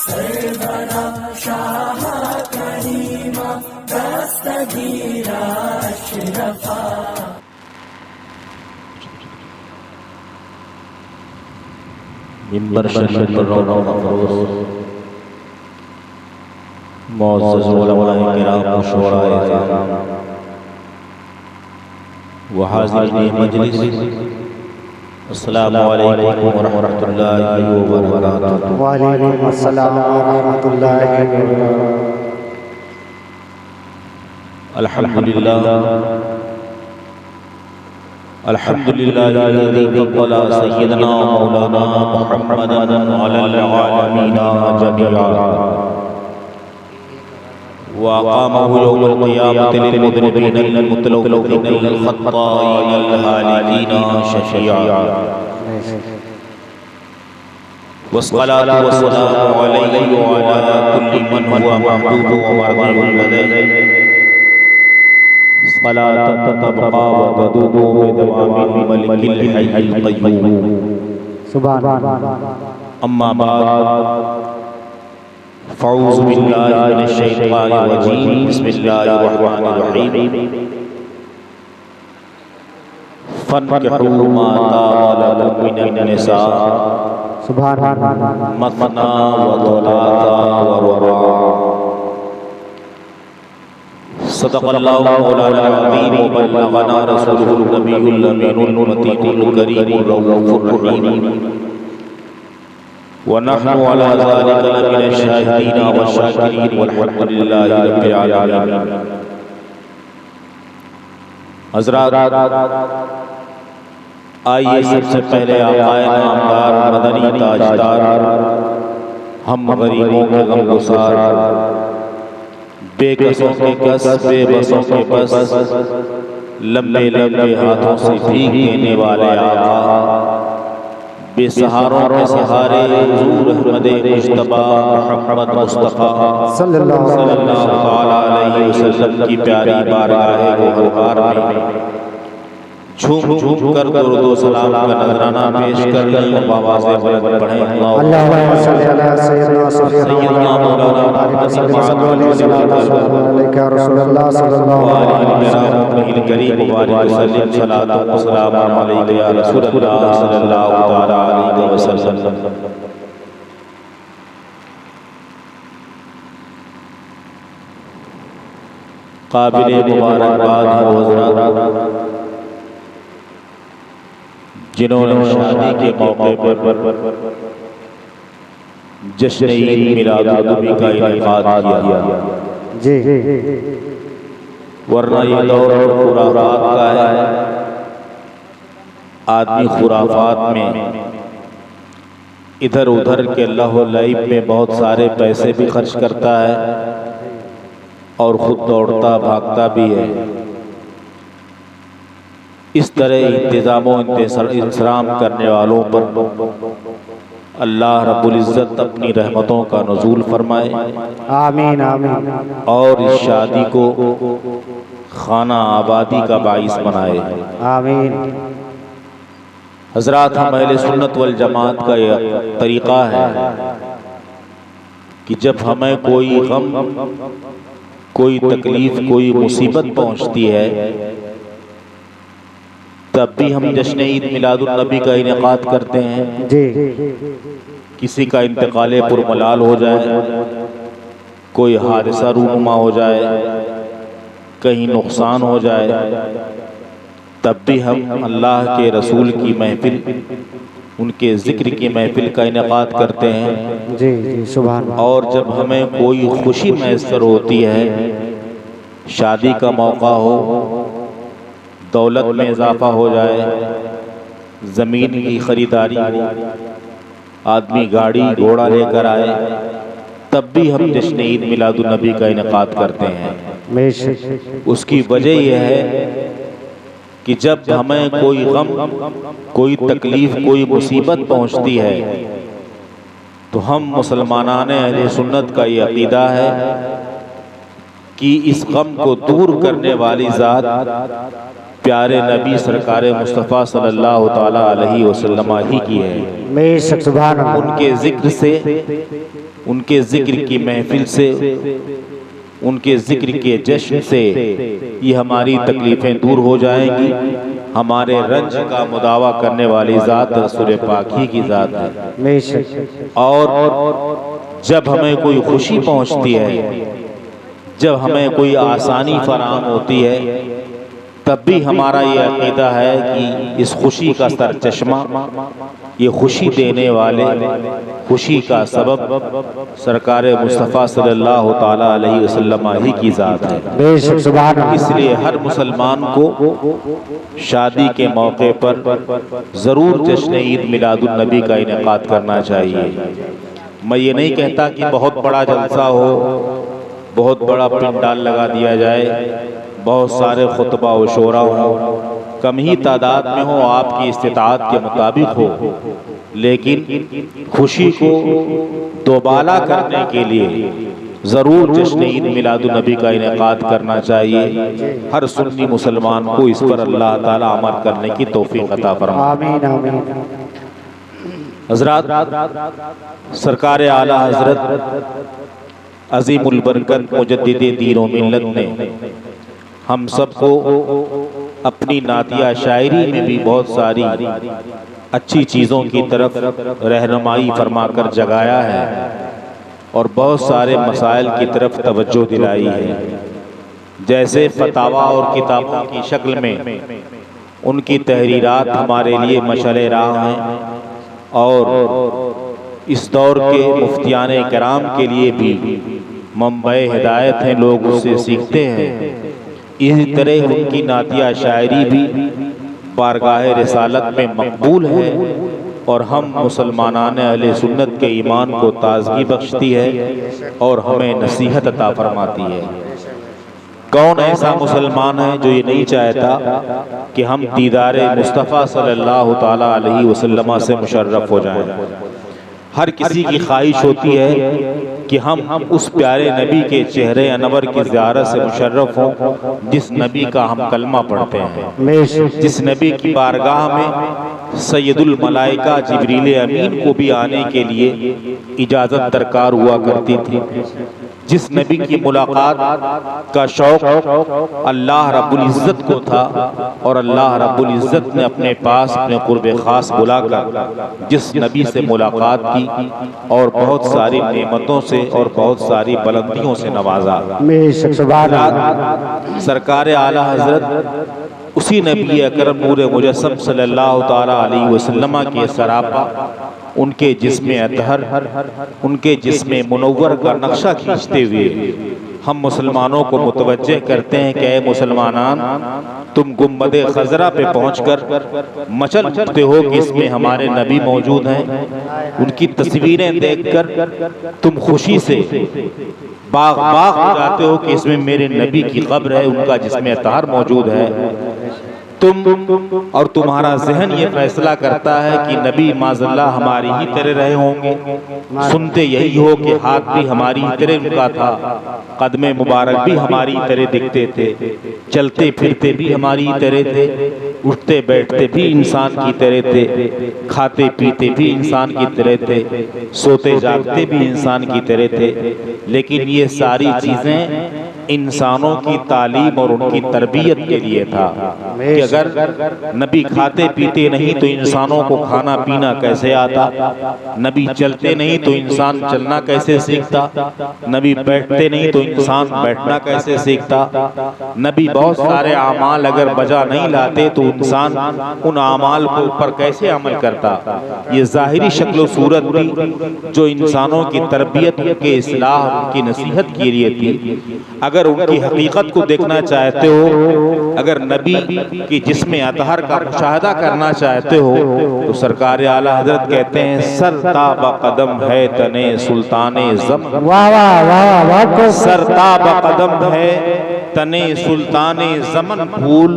सरवरा शाह करीमा दस्तगीरा अशरफा। मिंबर शरीफ पर रौनक अफरोज मुअज़्ज़ज़ उलमाए किराम शुअराए इज़ाम व हाज़िरीन मजलिस, अस्सलामु अलैकुम व रहमतुल्लाहि व बरकातुहू। व अलैकुम अस्सलाम व रहमतुल्लाहि व बरकातुहू। अल्हम्दुलिल्लाह अल्हम्दुलिल्लाहिल्लज़ी फ़द्दला सय्यदना मौलाना मुहम्मदन अलल आलमीन जमीआ व अक़ामहु यौमल क़ियामति लिल मुज़निबीन अल मुतलव्विक़ीन अल ख़त्ताईन अल हालिकीन शफ़ीआ। वस्सलातु वस्सलामु अलैहि व अला कुल्लि मन हुवा महबूबुन व मर्ज़ियुन लदैहि सलातन तबक़ा व तदूमु बिदवामिल मलिकिल हय्यिल क़य्यूम। सुभान अम्मा बाद फ़अऊज़ु बिल्लाहि मिनश शैतानिर रजीम। बिस्मिल्लाहिर रहमानिर रहीम। फ़न्किहू मा ताब लकुम मिनन निसा सुभान मसना व थुलाथा व रुबा। सदक़ल्लाहु मौलाना अज़ीम व बल्लगना रसूलुहुन नबियुल अमीनुल मतीनुल करीमुर रऊफ़ुर रहीम व नहनु अला ज़ालिका लमिनश शाहिदीन व शाकिरीन वल्हम्दुलिल्लाहि रब्बिल आलमीन। हज़रात, आइए सबसे पहले आक़ाए नामदार मदनी ताजदार हम गरीबों के गमगुसार बेकसों के कस बेबसों के बस लंबे लंबे हाथों से भीग देने वाले आका बेसहारों के सहारे हुज़ूर अहमद मुज्तबा मुहम्मद मुस्तफ़ा सल्लल्लाहु अलैहि वसल्लम की प्यारी बारगाह गोहरबार में झूम झूम कर दुरूद व सलाम का नजराना पेश कर लें। आवाज़ बुलंद पढ़ें अल्लाहुम्मा सल्लि अला सय्यिदना मौलाना मुहम्मद सल्लल्लाहु अलैहि वसल्लम अलैका रसूलुल्लाह सल्लल्लाहु अलैहि वसल्लम करीम मुबारक सल्लम सलातो व सलाम अलैका या रसूलल्लाह सल्लल्लाहु तआला अलैहि वसल्लम। काबिल मुबारकबाद हो हज़रात जिन्होंने शादी के मौके पर जश्न ईद मिलादुन्नबी का इनेकाद किया जी। वरना ये दौर खुराफात का है। आदमी खुराफात में इधर उधर के लहो लाइब में बहुत सारे पैसे भी खर्च करता है और खुद दौड़ता भागता भी है। इस तरह इंतज़ाम इंतज़ाम करने वालों पर अल्लाह रब्बुल इज़्ज़त अपनी रहमतों का नुज़ूल फरमाए। आमीन आमीन। और इस शादी को खाना आबादी का बाइस बनाए। आमीन। हज़रात, हम अहले सुन्नत वल जमात का यह तरीक़ा है कि जब हमें कोई गम, कोई तकलीफ़, कोई मुसीबत पहुँचती है तब भी हम जश्न ईद मिलादुन्नबी का इनेकाद करते हैं जी। किसी का इंतकाल पुरमलाल हो जाए, कोई हादसा रूनुमा हो जाए, कहीं नुकसान हो जाए, तब भी हम अल्लाह के रसूल की महफिल, उनके ज़िक्र की महफिल का इनेकाद करते हैं। जी जी सुभान। और जब हमें कोई खुशी मैसर होती है, शादी का मौका हो, दौलत में इजाफा हो जाए, ज़मीन की ख़रीदारी हो, आदमी गाड़ी घोड़ा लेकर आए, तब भी हम जश्न ईद मिलादुन्नबी का इनेकाद करते हैं। उसकी वजह यह है कि जब हमें कोई गम, कोई तकलीफ़, कोई मुसीबत पहुँचती है तो हम मुसलमानान अहले सुन्नत का ये अक़ीदा है कि इस गम को दूर करने वाली ज़ात प्यारे नबी सरकार मुस्तफ़ा सल्लल्लाहु ताला अलैहि वसल्लम ही की है। सुभान। उनके ज़िक्र से उनके ज़िक्र की महफिल से, उनके ज़िक्र के जश्न से ये हमारी तकलीफ़ें दूर हो जाएंगी। हमारे रंज का मुदावा करने वाली ज़ात रसूल पाक ही की ज़ात है। और जब हमें कोई खुशी पहुंचती है, जब हमें कोई आसानी फराहम होती है, तब भी हमारा ये अक़ीदा है कि इस खुशी का सरचश्मा, ये खुशी देने वाले, खुशी का सबब सरकार मुस्तफ़ा सल्लल्लाहु ताला अलैहि वसल्लम ही की ज़ात है। इसलिए हर मुसलमान को शादी के मौके पर ज़रूर जश्न ईद मिलादुन नबी का इनेकाद करना चाहिए। मैं ये नहीं कहता कि बहुत बड़ा जलसा हो, बहुत बड़ा पंडाल लगा दिया जाए, बहुत सारे खुतबा व शोरा हो, कम ही तादाद में हो, आपकी इस्तिताअत के मुताबिक हो, लेकिन खुशी को दोबाला करने के लिए ज़रूर जश्न ईद मिलादुन नबी का इनेकाद करना चाहिए। हर सुन्नी मुसलमान को इस पर अल्लाह ताला अमल करने की तौफीक अता फरमाए। हज़रात, सरकार आला हज़रत अज़ीमुल बरकत मुजद्दिदे दीन व मिल्लत ने हम सबको अपनी नातिया शायरी में भी बहुत सारी अच्छी चीज़ों की तरफ रहनुमाई फरमाकर जगाया है और बहुत सारे मसाइल की तरफ तवज्जो दिलाई है। जैसे फतावा और किताबों की शक्ल में उनकी तहरीरात हमारे लिए मशअल राह हैं और इस दौर के मुफ्तियाने कराम के लिए भी मंबए हिदायत हैं, लोग उससे सीखते हैं। इसी तरह उनकी नातिया शायरी भी बारगाह रिसालत में मकबूल है और हम मुसलमानान अहले सुन्नत के ईमान को ताज़गी बख्शती है और हमें नसीहत अता फरमाती है। कौन ऐसा मुसलमान है जो ये नहीं चाहता कि हम दीदारे मुस्तफ़ा सल्लल्लाहु ताला अलैहि वसल्लम से मुशर्रफ हो जाएं। हर किसी की ख्वाहिश होती है कि हम उस प्यारे नबी के चेहरे अनवर की ज़ियारत से मुशर्रफ हों, जिस नबी का हम कलमा पढ़ते हैं, जिस नबी की बारगाह में सैयदुल मलाइका जिब्रील अमीन को भी आने के लिए इजाज़त दरकार हुआ करती थी, जिस नबी की मुलाकात का शौक़ अल्लाह रब्बुल इज़्ज़त को था और अल्लाह रब्बुल इज़्ज़त ने अपने पास अपने कुर्बे ख़ास बुलाकर जिस नबी से मुलाकात की और बहुत सारी नेमतों से और बहुत सारी बुलंदियों से नवाजा। सरकार आला हज़रत उसी नबी अकरम नूर मुजस्सम सल्लल्लाहु ताला अलैहि वसल्लम के सरापा, उनके जिस्म अतहर, उनके जिस्म मुनव्वर का नक्शा खींचते हुए हम मुसलमानों को मुतवज्जे करते हैं कि ऐ मुसलमानान, तुम गुम्बदे खजरा पे पहुंचकर मचल उठते हो कि इसमें हमारे नबी मौजूद हैं। उनकी तस्वीरें देखकर तुम खुशी से बाग बाग हो जाते हो कि इसमें मेरे नबी की कब्र है, उनका जिस्म अतहर मौजूद है। तुम और तुम्हारा जहन ये फैसला करता है कि नबी माज़ल्लाह हमारी ही तरह रहे होंगे। सुनते यही हो कि हाथ भी हमारी ही तरह उनका था, कदमे मुबारक भी हमारी तरह दिखते थे, चलते फिरते भी हमारी ही तरह थे, उठते बैठते भी इंसान की तरह थे, खाते पीते भी इंसान की तरह थे, सोते जागते भी इंसान की तरह थे। लेकिन ये सारी चीज़ें इंसानों की तालीम और उनकी तरबियत के लिए था कि अगर नबी खाते पीते नहीं तो इंसानों को खाना पीना कैसे आता, नबी चलते नहीं तो इंसान चलना कैसे सीखता, नबी बैठते नहीं तो इंसान बैठना कैसे सीखता, नबी बहुत सारे आमाल अगर बजा नहीं लाते तो इंसान उन आमाल के ऊपर कैसे अमल करता। ये ज़ाहिरी शक्ल सूरत भी जो इंसानों की तरबियत के इस्लाह की नसीहत के लिए थी। अगर उनकी हकीकत को देखना चाहते हो, अगर नबी की जिस्म अतहर का मुशाहदा करना चाहते हो तो सरकार आला हजरत कहते हैं सरताब कदम है तने सुल्ताने ज़मन, सरताब कदम है तने सुल्ताने ज़मन, फूल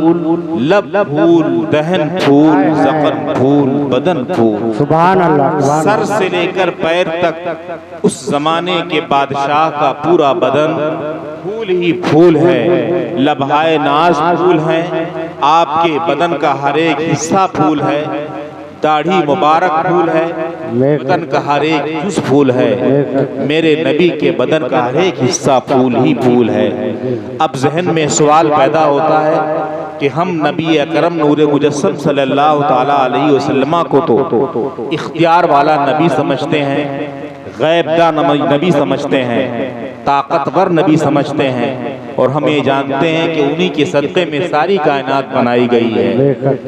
लब फूल दहन फूल ज़फ़न फूल बदन फूल। सुभान अल्लाह। सर से लेकर पैर तक उस जमाने के बादशाह का पूरा बदन फूल ही फूल है, लबहाए नाज फूल है, आपके बदन का हर एक हिस्सा फूल है, दाढ़ी मुबारक फूल है, बदन का हर एक जुज़ फूल है, मेरे नबी के बदन का हर एक हिस्सा फूल ही फूल है। अब जहन में सवाल पैदा होता है कि हम नबी अकरम नूर मुजस्सम सल्लल्लाहु ताला अलैहि वसल्लम को तो इख्तियार वाला नबी समझते हैं, गैबदा नबी समझते हैं, ताकतवर नबी समझते हैं, और हम ये जानते हैं कि उन्हीं के सदक़े में सारी कायनात बनाई गई है।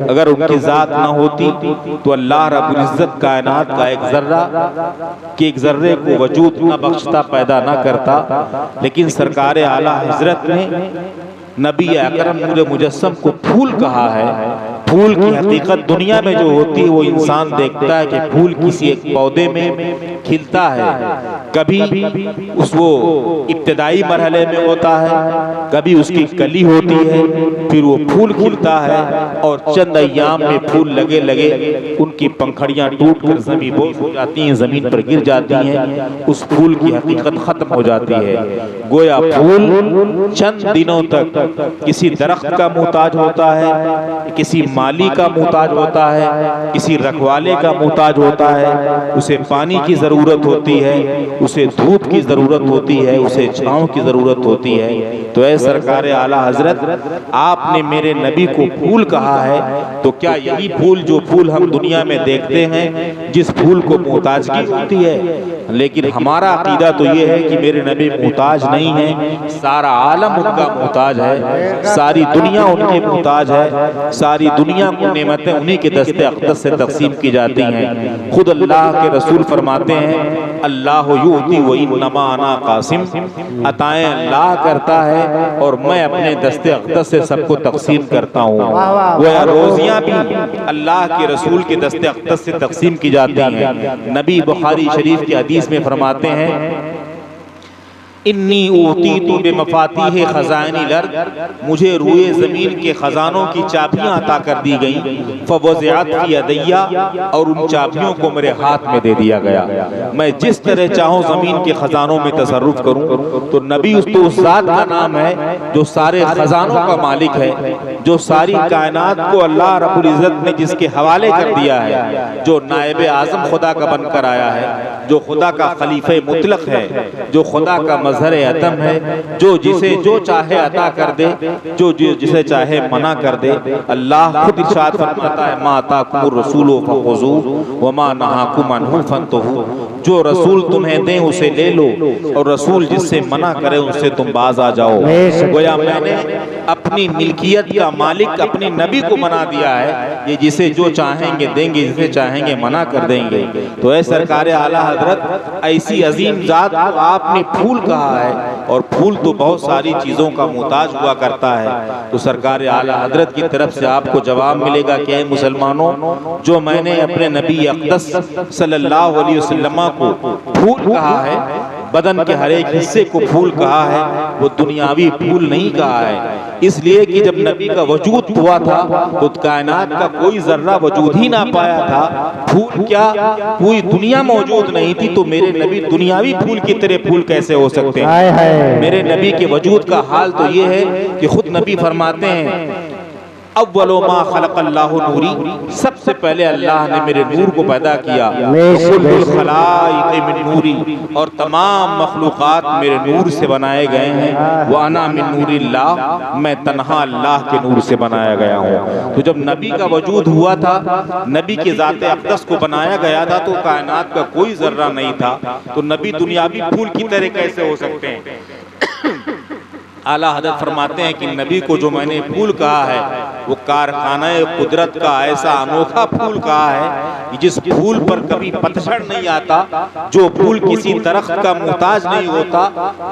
अगर उनकी ज़ात ना होती तो अल्लाह रब्बुल इज़्ज़त कायनात का एक ज़र्रे को वजूद न बख्शता, पैदा न करता। लेकिन सरकार आला हज़रत ने नबी अकरम नूर मुजस्सम को फूल कहा है। फूल की हकीकत दुनिया में जो होती है वो इंसान देखता है कि फूल किसी एक पौधे में खिलता है, कभी वो इब्तिदाई मरहले में होता है, कभी उसकी कली होती है, फिर वो फूल खिलता है और चंद अय्याम में फूल लगे लगे उनकी पंखड़ियां टूट कर ज़मीन बोझ हो जाती हैं, ज़मीन पर गिर जाती हैं, उस फूल की हकीकत ख़त्म हो जाती है। गोया फूल चंद दिनों तक किसी दरख्त का मोहताज होता है, किसी माली का मोहताज होता है, किसी रखवाले का मोहताज होता है, उसे पानी की ज़रूरत होती है, उसे धूप की ज़रूरत होती है, उसे छाँव की ज़रूरत होती है। तो ऐ सरकार आला हज़रत, आपने मेरे नबी को फूल कहा है, तो क्या यही फूल जो फूल हम दुनिया में देखते हैं जिस फूल को मोहताजगी होती है? लेकिन हमारा अकीदा तो ये है कि मेरे नबी मोहताज नहीं है, सारा आलम उनका मोहताज है, सारी दुनिया उनके मोहताज है, सारी दुनिया को नेमतें उन्हीं के दस्ते अक़दस से तक़सीम की जाती हैं। खुद अल्लाह के रसूल फरमाते हैं, अल्लाह युती व इन्नमा अना क़ासिम, अताएं अल्लाह करता है और मैं अपने दस्ते अक़दस से सबको तक़सीम करता हूँ। वह रोज़ियाँ भी अल्लाह के रसूल के दस्ते अक़दस से तक़सीम की जाती हैं। नबी बुखारी शरीफ की हदीस में फरमाते हैं, इन्नी ऊतीतु बिमफ़ातीह ख़ज़ाइनिल अर्ज़, मुझे रूए ज़मीन के ख़ज़ानों की चाबियाँ अता कर दी गईं। फ़वज़िअत फ़ी यदैया, और उन चाबियों को मेरे हाथ में दे दिया गया, मैं जिस तरह चाहूँ ज़मीन के ख़ज़ानों में तसर्रुफ़ करूँ। तो नबी उस ज़ात का नाम है जो सारे ख़ज़ानों का मालिक है, जो सारी कायनात को अल्लाह रब्बुल इज़्ज़त ने जिसके हवाले कर दिया है, जो नायब आज़म खुदा का बनकर आया है, जो खुदा का खलीफ़े मुतलक है, जो खुदा का मज़हर अतम है, जो जिसे जो चाहे अता कर दे, जो जिसे चाहे मना कर दे। अल्लाह खुद इरशाद फरमाता है, मा अताकुमुर रसूलु फखुज़ूहु व मा नहाकुम अन्हु फंतहू, जो रसूल तुम्हें दें उसे ले लो, और रसूल जिससे मना करे उससे तुम बाज आ जाओ। गोया मैंने अपनी मिल्कियत का मालिक अपने नबी को बना दिया है, ये जिसे जो चाहेंगे देंगे, जिसे चाहेंगे मना कर देंगे। तो ऐ सरकार आला हज़रत, ऐसी अजीम ज़ात को आपने फूल कहा है, और फूल तो बहुत सारी चीज़ों का मोहताज हुआ करता है। तो सरकार आला हज़रत की तरफ से आपको जवाब मिलेगा कि ऐ मुसलमानों, जो मैंने अपने नबी अक़दस सल्लल्लाहु अलैहि वसल्लम को फूल कहा है, बदन के हर एक हिस्से को फूल कहा है, वो दुनियावी फूल नहीं कहा है। इसलिए कि जब नबी का वजूद हुआ था तो कायनात का कोई जर्रा वजूद ही ना पाया था। फूल क्या, पूरी दुनिया मौजूद नहीं थी, तो मेरे नबी दुनियावी फूल की तरह फूल कैसे हो सकते हैं? मेरे नबी के वजूद का हाल तो ये है कि खुद नबी फरमाते हैं, अव्वलो मा खलक़ल्लाहु नूरी, सबसे पहले अल्लाह ने मेरे नूर को पैदा किया। कुल्लुल खलाइक़ मिन नूरी, और तमाम मखलूक़ात मेरे नूर से बनाए गए हैं। व अना मिन नूरिल्लाह, मैं तन्हा अल्लाह के नूर से बनाया गया हूँ। तो जब नबी का वजूद हुआ था, नबी के ज़ाते अक़दस को बनाया गया था, तो कायनात का कोई ज़र्रा नहीं था, तो नबी दुनियावी फूल की तरह कैसे हो सकते हैं? आला हज़रत फरमाते हैं कि नबी को जो मैंने फूल कहा है, वो कारखाना कुदरत का ऐसा अनोखा फूल कहा है जिस फूल पर कभी पतझड़ नहीं आता, जो फूल किसी दरख्त का मोहताज नहीं होता,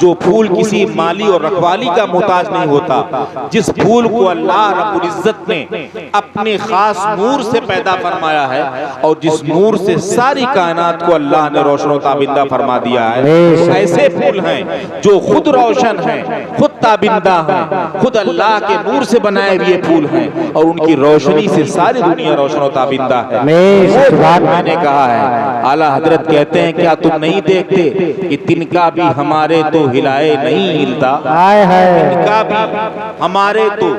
जो फूल किसी माली और रखवाली का मोहताज नहीं होता, जिस फूल को अल्लाह रब्बुल इज़्ज़त ने अपने खास नूर से पैदा फरमाया है, और जिस नूर से सारी कायनात को अल्लाह ने रोशन और ताबिंदा फरमा दिया है। ऐसे फूल हैं जो खुद रोशन हैं, खुद ताबिंदा हैं, खुद अल्लाह के नूर से बनाए हुए फूल हैं, और उनकी रोशनी से सारी दुनिया रोशन और ताबिंदा है। मैंने कहा है, आला हजरत कहते हैं, क्या तुम नहीं देखते कि तिनका भी हमारे तो हिलाए नहीं हिलता, तिनका भी हमारे तो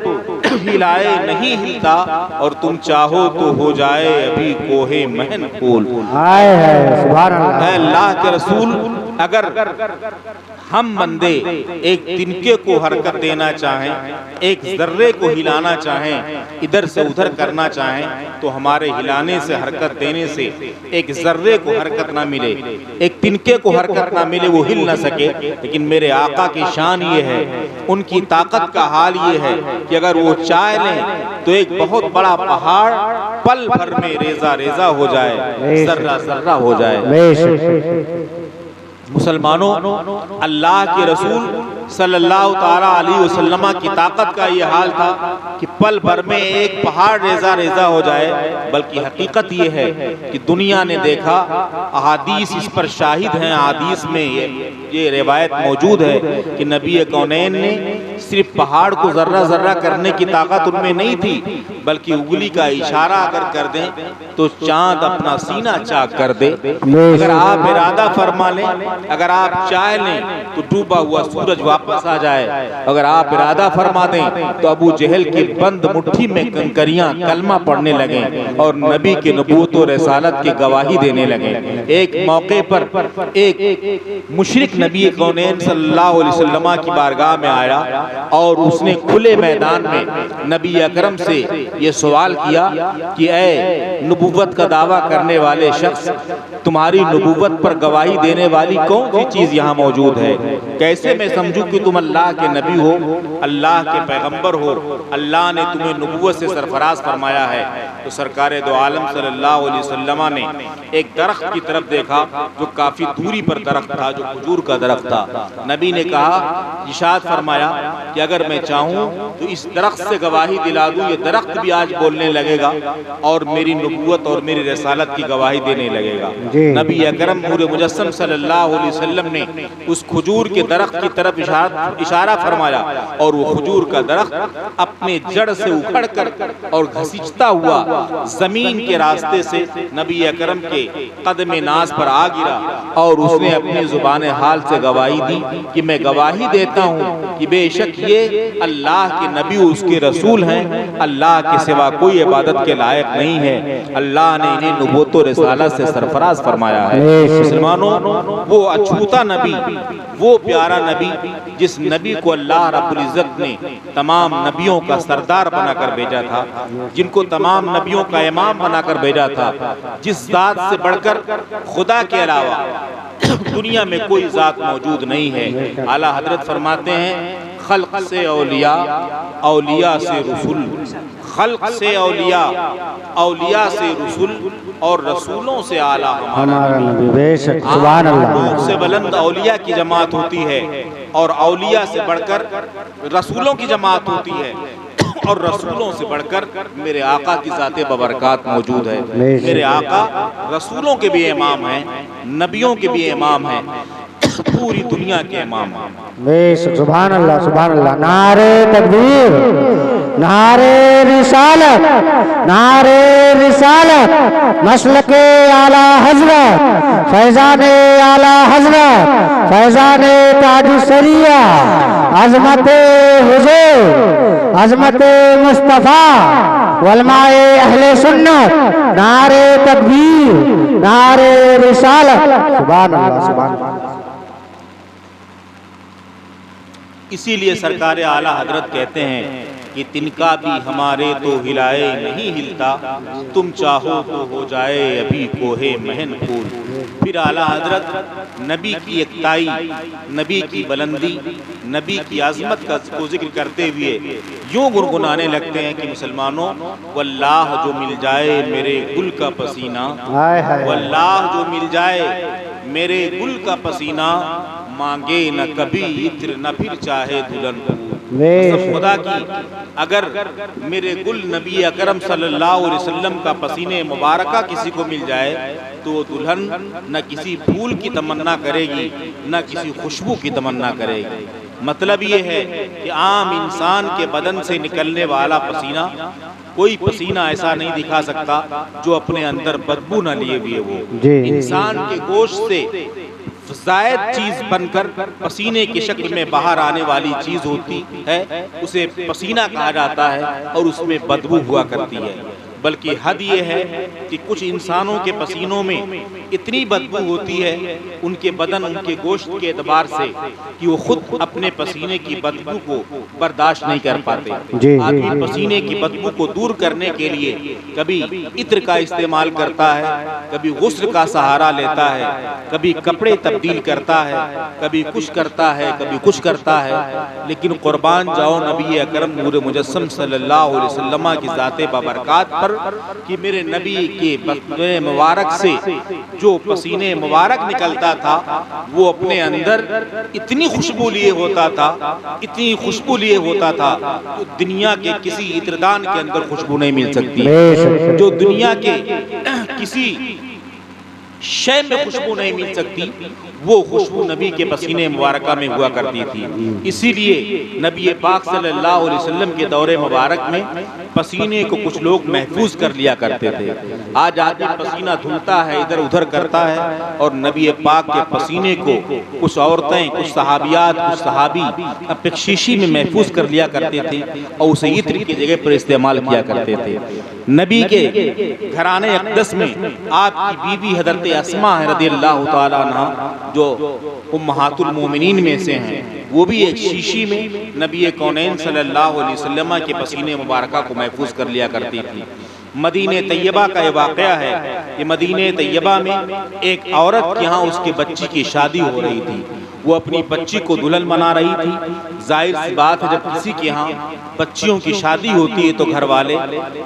हिलाए नहीं हिलता और तुम चाहो तो हो जाए अभी कोहे महन फूल। आए है सुभान अल्लाह। अल्लाह के रसूल, अगर हम बंदे एक तिनके को हरकत देना चाहें, एक जर्रे को हिलाना चाहें, इधर से उधर करना चाहें, तो हमारे हिलाने से, हरकत देने से एक जर्रे को हरकत ना मिले, एक तिनके को हरकत ना मिले, वो हिल ना सके। लेकिन मेरे आका की शान ये है, उनकी ताकत का हाल ये है कि अगर वो चाह लें तो एक बहुत बड़ा पहाड़ पल भर में रेजा रेजा हो जाए, जर्रा जर्रा हो जाए। मुसलमानों, अल्लाह के रसूल सल्लल्लाहु ताला अलैहि वसल्लम की ताकत का ये हाल था कि पल भर में एक पहाड़ रेजा रेजा हो जाए। बल्कि हकीकत ये है कि दुनिया ने देखा, अहादीस इस पर शाहिद हैं, अहादीस में ये रिवायत मौजूद है कि नबी कौनैन ने सिर्फ पहाड़ को जर्रा जर्रा करने की ताकत उनमें नहीं थी, बल्कि उंगली का इशारा अगर कर दें तो चांद अपना सीना चाक कर दे। अगर आप इरादा फरमा लें, अगर आप चाह लें तो डूबा हुआ सूरज वापस आ जाए। अगर आप इरादा फरमा दें तो अबू जहल की बंद मुट्ठी में कंकरियां कलमा पढ़ने लगे और नबी के नबूवत और रिसालत की गवाही देने लगे। एक मौके पर एक मुशरिक नबी कौनैन सल्लल्लाहु अलैहि वसल्लम की बारगाह में आया और उसने खुले मैदान में नबी अकरम से ये सवाल किया कि ऐ नबूवत का दावा करने वाले शख्स, तुम्हारी नबूवत पर गवाही देने वाली कौन सी चीज यहाँ मौजूद है? कैसे मैं समझूं कि तुम अल्लाह के नबी हो, अल्लाह के पैगंबर हो, अल्लाह ने तुम्हें नबूवत से सरफराज फरमाया है। तो सरकार दो आलम सल्लल्लाहु अलैहि वसल्लम ने एक दरख्त की तरफ देखा जो काफी दूरी पर दरख्त था, जो खजूर का दरख्त था। नबी ने कहा, इरशाद फरमाया कि अगर मैं चाहूँ तो इस दरख्त से गवाही दिला दूं, ये दरख्त भी आज बोलने लगेगा और मेरी नबूवत और मेरी रिसालत की गवाही देने लगेगा। नबी अकरम नूर मुजस्सम सल्लल्लाहु अलैहि वसल्लम ने उस खजूर के दरख्त की तरफ इशारा फरमाया और वो खजूर का दरख्त अपने जड़ से उखड़कर और घसीटता हुआ जमीन के रास्ते से नबी अकरम के कदम नाज पर आ गिरा और उसने अपनी जुबान हाल से गवाही दी कि मैं गवाही देता हूँ कि बेशक ये अल्लाह के नबी उसके रसूल हैं, अल्लाह के सिवा कोई इबादत के लायक नहीं है, अल्लाह ने इन्हें नबूवत और रिसालत से सरफराज फरमाया है। मुसलमानों, वो अछूता नबी, वो प्यारा नबी जिस नबी को अल्लाह रब्बुल इज्जत ने तमाम नबियों का सरदार बनाकर भेजा था, जिनको तमाम नबियों का इमाम बनाकर भेजा था, जिस जात से बढ़कर खुदा के अलावा दुनिया में कोई जात मौजूद नहीं है। आला हजरत फरमाते हैं, खल्क से औलिया, औलिया से रसूल, खल्क से औलिया, औलिया से रसूल और रसूलों से आला हमारा नबी। बेशक सुभान अल्लाह। से बुलंद औलिया की जमात होती है और औलिया से बढ़कर रसूलों की जमात होती है और रसूलों से बढ़कर मेरे आका की ज़ाते बबरकात मौजूद है। मेरे आका रसूलों के भी इमाम हैं, नबियों के भी इमाम हैं, पूरी दुनिया के इमाम। बेशक सुभान अल्लाह सुभान अल्लाह। नारे तकबीर, नारे रिसालत, नारे रिसालत, मसलके आला हजरत, फैजाने आला हजरत, फैजाने ताजुसरिया, अजमते हुजूर, अजमते मुस्तफ़ा, वलमाए अहले सुन्नत, नारे तकबीर, नारे रिसालत, सुभान अल्लाह सुभान अल्लाह। इसीलिए सरकार आला हजरत कहते हैं कि तिनका भी हमारे तो हिलाए नहीं हिलता, तुम चाहो तो हो जाए अभी कोहे महन फूल। फिर आला हजरत नबी की एकताई, नबी की बुलंदी, नबी की आज़मत को जिक्र करते हुए यूँ गुनगुनाने लगते हैं कि मुसलमानों, वल्लाह जो मिल जाए मेरे गुल का पसीना, वल्लाह जो मिल जाए मेरे गुल का पसीना, मांगे न कभी इत्र न फिर चाहे दुल्हन को। खुदा की अगर मेरे गुल नबी अकरम सल्लल्लाहु अलैहि वसल्लम का पसीने मुबारका किसी को मिल जाए तो वो दुल्हन न किसी फूल की तमन्ना करेगी, न किसी खुशबू की तमन्ना करेगी। मतलब ये है कि आम इंसान के बदन से निकलने वाला पसीना, कोई पसीना ऐसा नहीं दिखा सकता जो अपने अंदर बदबू न लिए हुए हो। इंसान के गोश्त से जायद चीज बनकर पसीने की शक्ल में बाहर आने वाली चीज होती है, उसे पसीना कहा जाता है और उसमें बदबू हुआ करती है। बल्कि हद ये है कि कुछ इंसानों के पसीनों में इतनी बदबू होती है, उनके बदन, उनके गोश्त के एतबार से, कि वो खुद अपने पसीने की बदबू को बर्दाश्त नहीं कर पाते। आदमी पसीने की बदबू को दूर करने के लिए कभी इत्र का इस्तेमाल करता है, कभी गुस्ल का सहारा लेता है, कभी कपड़े तब्दील करता है, कभी कुछ करता है, कभी कुछ करता है। लेकिन कुर्बान जाओ नबी अकरम नूर मुजस्सम सल्लल्लाहु अलैहि वसल्लम की ज़ाते बबरकात पर कि मेरे नबी के बदन मुबारक से जो पसीने मुबारक निकलता था वो अपने अंदर इतनी खुशबू लिए होता था, इतनी खुशबू लिए होता था जो दुनिया के किसी इत्रदान के अंदर खुशबू नहीं मिल सकती, जो दुनिया के किसी शय में खुशबू नहीं मिल सकती, वो खुशबू नबी के पसीने मुबारका में हुआ करती थी। इसीलिए नबी पाक सल्लल्लाहु अलैहि वसल्लम के दौरे मुबारक में पसीने को कुछ लोग महफूज कर लिया करते थे। आज आदमी पसीना धुलता है, इधर उधर करता है, और नबी पाक के पसीने को कुछ औरतें, कुछ सहाबियात, कुछ सहाबी अपने शीशी में महफूज कर लिया करते थे और उसे इत्र की जगह पर इस्तेमाल किया करते थे। नबी के घराने अक़दस में आपकी बीवी हज़रत अस्मा रज़ियल्लाहु ताला अन्हा जो उम्महातुल मोमिनीन में से हैं, वो भी एक शीशी में नबी कौनैन सल्लल्लाहु अलैहि वसल्लम के पसीने मुबारका को महफूज कर लिया करती थी। मदीने तैयबा का ये वाक़या है कि मदीने तैयबा में एक औरत के यहाँ उसके बच्ची की शादी हो रही थी। वो अपनी बच्ची को दुल्हन बना रही थी। जाहिर सी बात है, जब किसी के यहाँ बच्चियों की शादी होती है तो घर वाले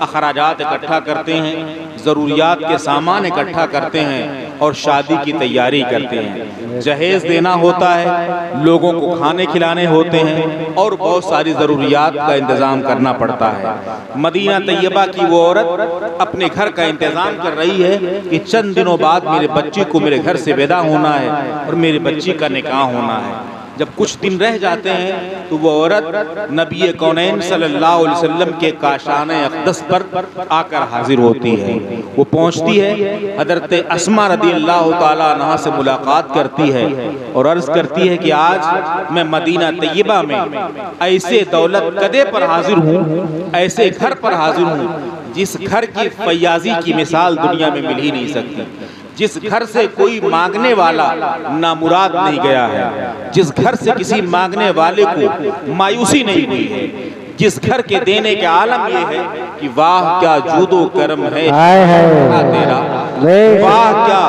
अखराजात इकट्ठा करते हैं, ज़रूरियात के सामान इकट्ठा करते हैं और शादी की तैयारी करते हैं। जहेज़ देना होता है, लोगों को खाने खिलाने होते हैं और बहुत सारी ज़रूरियात का इंतज़ाम करना पड़ता है। मदीना तैयबा की वो औरत अपने घर का इंतज़ाम कर रही है कि चंद दिनों बाद मेरे बच्ची को मेरे घर से विदा होना है और मेरे बच्ची का निकाह होना है। जब कुछ दिन रह जाते हैं तो वो औरत नबी कौनैन सल्लल्लाहु अलैहि वसल्लम के काशाने अक़दस पर आकर हाजिर होती है। वो पहुंचती है, हज़रत अस्मा रज़ियल्लाहु ताला अन्हा से मुलाकात करती है और अर्ज़ करती है कि आज मैं मदीना तैयबा में ऐसे दौलत कदे पर हाजिर हूँ, ऐसे घर पर हाजिर हूँ जिस घर की फैयाज़ी की मिसाल दुनिया में मिल ही नहीं सकती, जिस घर से कोई मांगने वाला नामुराद नहीं गया है, जिस घर से किसी मांगने वाले को मायूसी नहीं हुई है, जिस घर के देने के आलम ये है कि वाह क्या जूदो करम है तेरा, वाह क्या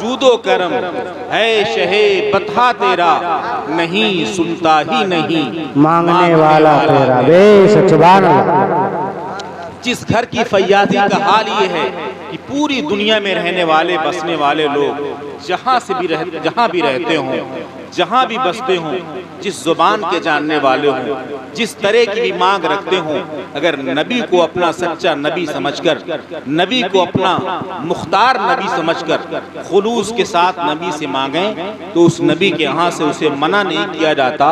जूदो करम है शहे बता तेरा, नहीं सुनता ही नहीं मांगने वाला तेरा। बेशक सुभान अल्लाह। जिस घर की फैयाजी का हाल ये है कि पूरी दुनिया में रहने वाले, बसने वाले लोग जहाँ भी रहते हों, जहाँ भी बसते हों, जिस जुबान के जानने वाले हों, जिस तरह की भी मांग रखते हों, अगर नबी को अपना सच्चा नबी समझकर, नबी को अपना मुख्तार नबी समझकर खुलूस के साथ नबी से मांगें तो उस नबी के यहाँ से उसे मना नहीं किया जाता,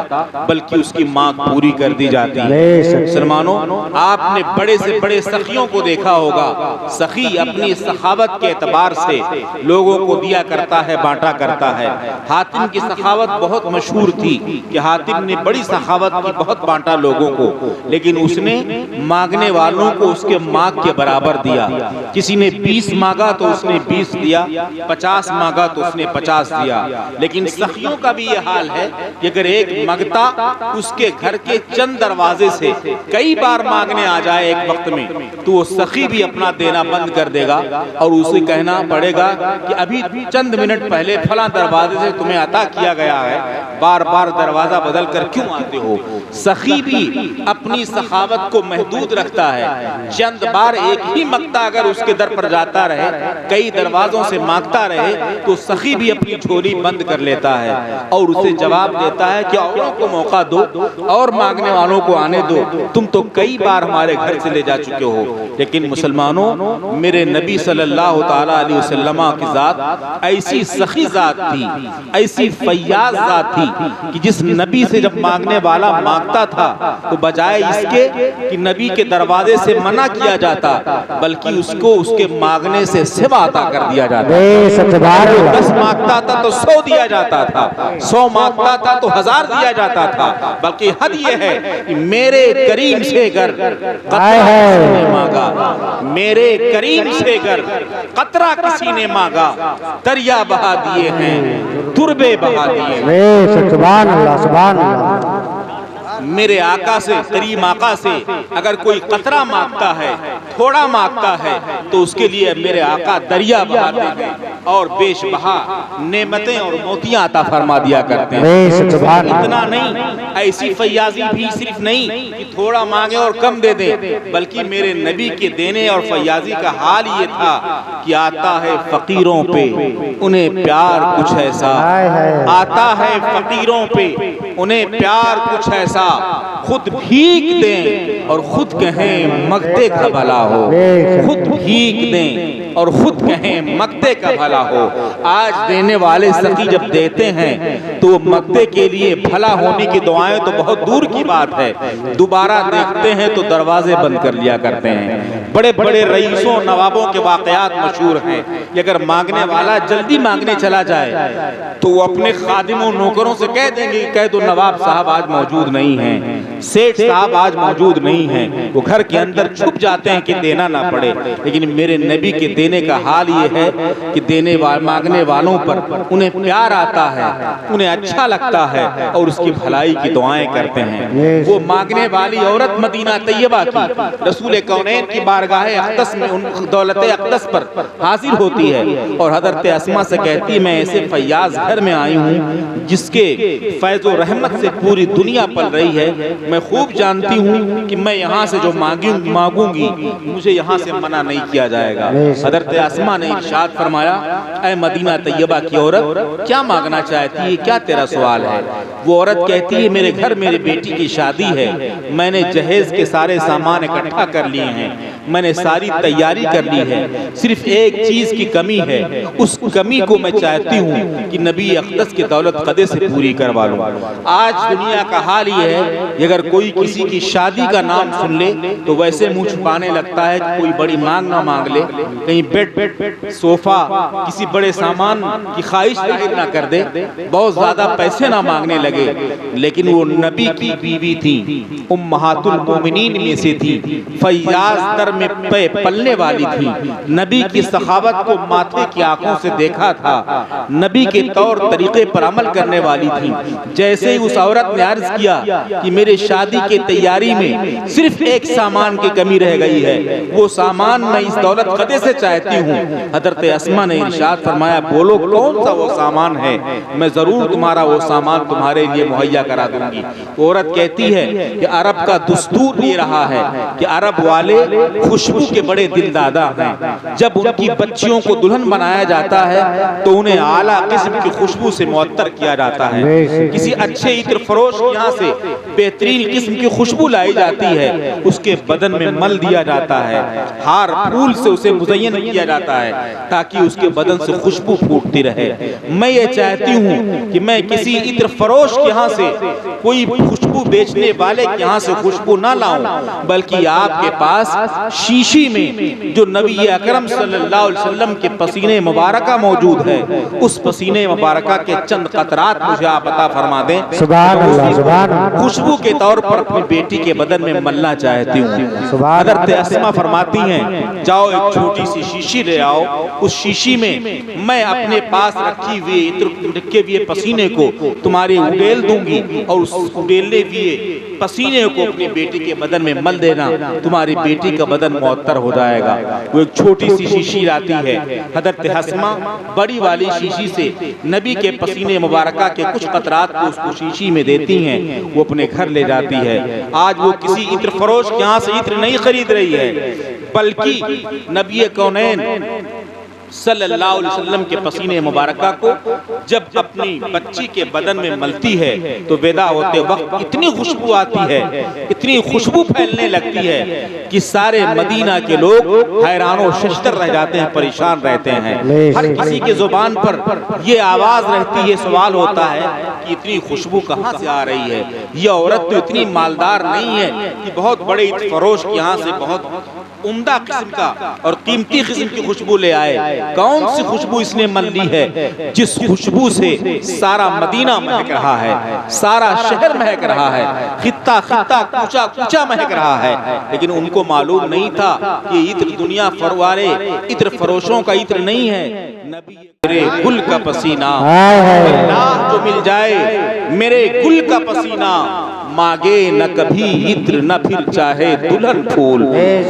बल्कि उसकी मांग पूरी कर दी जाती है। मुसलमानों, आपने बड़े से बड़े सखियों को देखा होगा। सखी अपनी सखावत के एतबार से लोगों को दिया करता है, बांटा करता है। हातिम की सखावत बहुत मशहूर थी कि हातिम ने बड़ी सखावत की, बहुत बांटा लोगों को, लेकिन उसने मांगने वालों को उसके मांग के बराबर दिया। किसी ने 20 मांगा तो उसने 20 दिया, 50 मांगा तो उसने 50 दिया। लेकिन सखियों का भी ये हाल है कि अगर एक मांगता उसके घर के चंद दरवाजे से कई बार मांगने आ जाए एक वक्त में, तो वो सखी भी अपना देना बंद कर देगा और उसे कहना पड़ेगा कि अभी चंद मिनट पहले फला दरवाजे से तुम्हें अता किया गया है, बार बार दरवाजा बदल कर क्यों आते हो। सखी भी अपनी सखावत को महदूद रखता है। चंद बार एक ही मक्ता अगर उसके दर पर जाता रहे, कई दरवाजों से मांगता रहे, तो सखी भी अपनी झोली बंद कर लेता है और उसे जवाब देता है कि औरों को मौका दो और मांगने वालों को आने दो, तुम तो कई बार हमारे घर से ले जा चुके हो। लेकिन मुसलमानों, मेरे नबी सल्लल्लाहु ताला अलैहि वसल्लम की जात ऐसी सखी जात थी, ऐसी फैयाज फैयाज ज़ात थी कि जिस नबी से जब मांगने वाला मांगता था तो बजाय इसके कि नबी के दरवाजे से मना किया जाता, बल्कि उसको उसके मांगने से सिवा अता कर दिया जाता। 10 मांगता था तो 100 दिया जाता था, 100 मांगता था तो 1000 दिया जाता था। बल्कि हद ये है कि मेरे करीम से गर कतरा किसी ने मांगा, मेरे करीम से गर कतरा किसी ने मांगा, दरिया बहा दिए हैं, तुरबे बहा दिए हैं। सुभान अल्लाह, सुभान अल्लाह। मेरे आका से, करीम आका से अगर कोई कतरा मांगता है, थोड़ा मांगता है, तो उसके लिए मेरे आका दरिया बहाते हैं और बेशबहा नेमतें और मोतियां अता फरमा दिया करते हैं। इतना नहीं, ऐसी फैयाजी भी सिर्फ नहीं कि थोड़ा मांगे और कम दे दें, बल्कि मेरे नबी के देने और फैयाजी का हाल ये था कि आता है फकीरों पे उन्हें प्यार कुछ ऐसा, आता है फकीरों पे उन्हें प्यार कुछ ऐसा, खुद भीख दें और खुद कहें मगते का भला हो, खुद भीख दें और खुद कहें मगते का भला हो। आज देने वाले सखी जब देते हैं तो मगते के लिए भला होने की दुआएं तो बहुत दूर की बात है, दोबारा देखते हैं तो दरवाजे बंद कर लिया करते हैं। बड़े बड़े रईसों नवाबों के वाकयात मशहूर हैं कि अगर मांगने वाला जल्दी मांगने चला जाए तो वो अपने खादिमों नौकरों से कह देंगे, कह दो नवाब साहब आज मौजूद नहीं हैं, सेठ साहब आज मौजूद नहीं हैं। वो घर के अंदर छुप जाते हैं कि देना ना पड़े। लेकिन मेरे नबी के देने का हाल ये है कि देने मांगने वालों पर उन्हें प्यार आता है, उन्हें अच्छा लगता है और उसकी भलाई की दुआएं करते हैं। वो मांगने वाली औरत मदीना तैयबा की रसूल कौनैन की बारगाह अक़दस में उन दौलत अक़दस पर हाजिर होती है और हज़रत अस्मा से कहती है, मैं ऐसे फैयाज घर में आई हूँ जिसके फैज़ और रहमत से पूरी दुनिया पल रही है। मैं खूब जानती हूँ कि मैं यहाँ से जो मांगूंगी मुझे यहाँ से मना नहीं किया जाएगा। हज़रत अस्मा ने इरशाद फरमाया, ऐ मदीना तैयबा की औरत, क्या मांगना चाहती है, क्या तेरा सवाल है? वो औरत कहती है, मेरे घर मेरे बेटी की शादी है, मैंने जहेज के सारे सामान इकट्ठा कर लिए हैं, मैंने सारी तैयारी कर ली है, सिर्फ एक चीज की कमी है, उस कमी को मैं चाहती हूँ कि नबी अक़दस के दौलत कदे से पूरी करवा लूँ। आज दुनिया का हाल ये है कि अगर कोई किसी की शादी का नाम सुन ले तो वैसे मुंह छुपाने लगता है कि कोई बड़ी मांग ना मांग ले, कहीं बेड सोफा किसी बड़े सामान की ख्वाहिश जाहिर ना कर दे, बहुत ज्यादा पैसे ना मांगने लगे। लेकिन वो नबी की बीवी थी, उम्महातुल मोमिनीन में से थी, फैयाज दर में पलने वाली थी, नबी की सखावत को माथे की आंखों से देखा था, नबी के तौर तरीके पर अमल करने वाली थी। जैसे ही उस औरत ने अर्ज किया कि मेरे शादी की तैयारी में सिर्फ एक सामान की कमी रह गई है, वो सामान मैं इस दौलत कदे से चाहती हूँ, हज़रत अस्मा ने इरशाद फरमाया, बोलो कौन सा वो सामान है, मैं जरूर तुम्हारा वो सामान तुम्हारे लिए मुहैया करा दूंगी। औरत कहती है कि अरब का दस्तूर ये रहा है कि अरब वाले खुशबू के बड़े दिलदादा हैं, जब उनकी बच्चियों को दुल्हन बनाया जाता है तो उन्हें आला किस्म की खुशबू से मुअत्तर किया जाता है। किसी अच्छे इत्र फरोश यहाँ से बेहतरीन किस्म की खुशबू लाई जाती है, उसके बदन में मल दिया जाता है, हार फूल से उसे मुज़य्यन किया जाता है ताकि उसके बदन से खुशबू फूटती रहे। मैं ये चाहती हूँ कि मैं किसी इत्र फरोश के यहाँ से, कोई खुशबू बेचने वाले के यहाँ से खुशबू ना लाऊं, बल्कि आपके पास शीशी में जो नबी अकरम सल्लल्लाहु अलैहि वसल्लम के पसीने मुबारका मौजूद है, उस पसीने मुबारका के चंद कतरात मुझे आप अता फरमा दें, सुभान अल्लाह, सुभान अल्लाह। खुशबू के तौर पर अपनी बेटी के बदन में मलना चाहती हूँ। हज़रत अस्मा फरमाती हैं, जाओ एक छोटी सी शीशी ले आओ, उस शीशी में मैं अपने पास रखी हुए पसीने को तुम्हारे उड़ेल दूंगी और उस उड़ेलने हुए पसीने को अपनी बेटी के बदन में मल देना, तुम्हारी बेटी का बदन मुअत्तर हो जाएगा। वो एक छोटी सी शीशी लाती है, हज़रत अस्मा बड़ी वाली शीशी से नबी के पसीने मुबारका के कुछ कतरात को उसको शीशी में देती हैं, वो अपने घर ले जाती है। आज वो किसी इत्र फरोश के यहाँ से इत्र नहीं खरीद रही है, बल्कि नबी कौनैन सल्लल्लाहु अलैहि वसल्लम के पसीने मुबारका को जब अपनी बच्ची के बदन में मलती है तो विदा होते वक्त इतनी खुशबू आती है, इतनी खुशबू फैलने लगती है कि सारे मदीना के लोग हैरान और शशतर रह जाते हैं, परेशान रहते हैं। हर किसी के जुबान पर ये आवाज रहती है, सवाल होता है कि इतनी खुशबू कहाँ से आ रही है? ये औरत तो इतनी मालदार नहीं है कि बहुत बड़े फरोश के यहाँ से बहुत उम्दा किस्म का और कीमती किस्म की खुशबू ले आए। कौन सी खुशबू इसने मन ली है जिस खुशबू से सारा मदीना महक रहा है, सारा शहर महक रहा है, खित्ता खित्ता कूचा कूचा महक रहा है। लेकिन उनको मालूम नहीं था कि इत्र दुनिया फरवारे इत्र फरोशों का इत्र नहीं है, नबी मेरे गुल का पसीना, अल्लाह जो मिल जाए मेरे गुल का पसीना, मांगे न कभी इत्र न फिर चाहे दुल्हन फूल।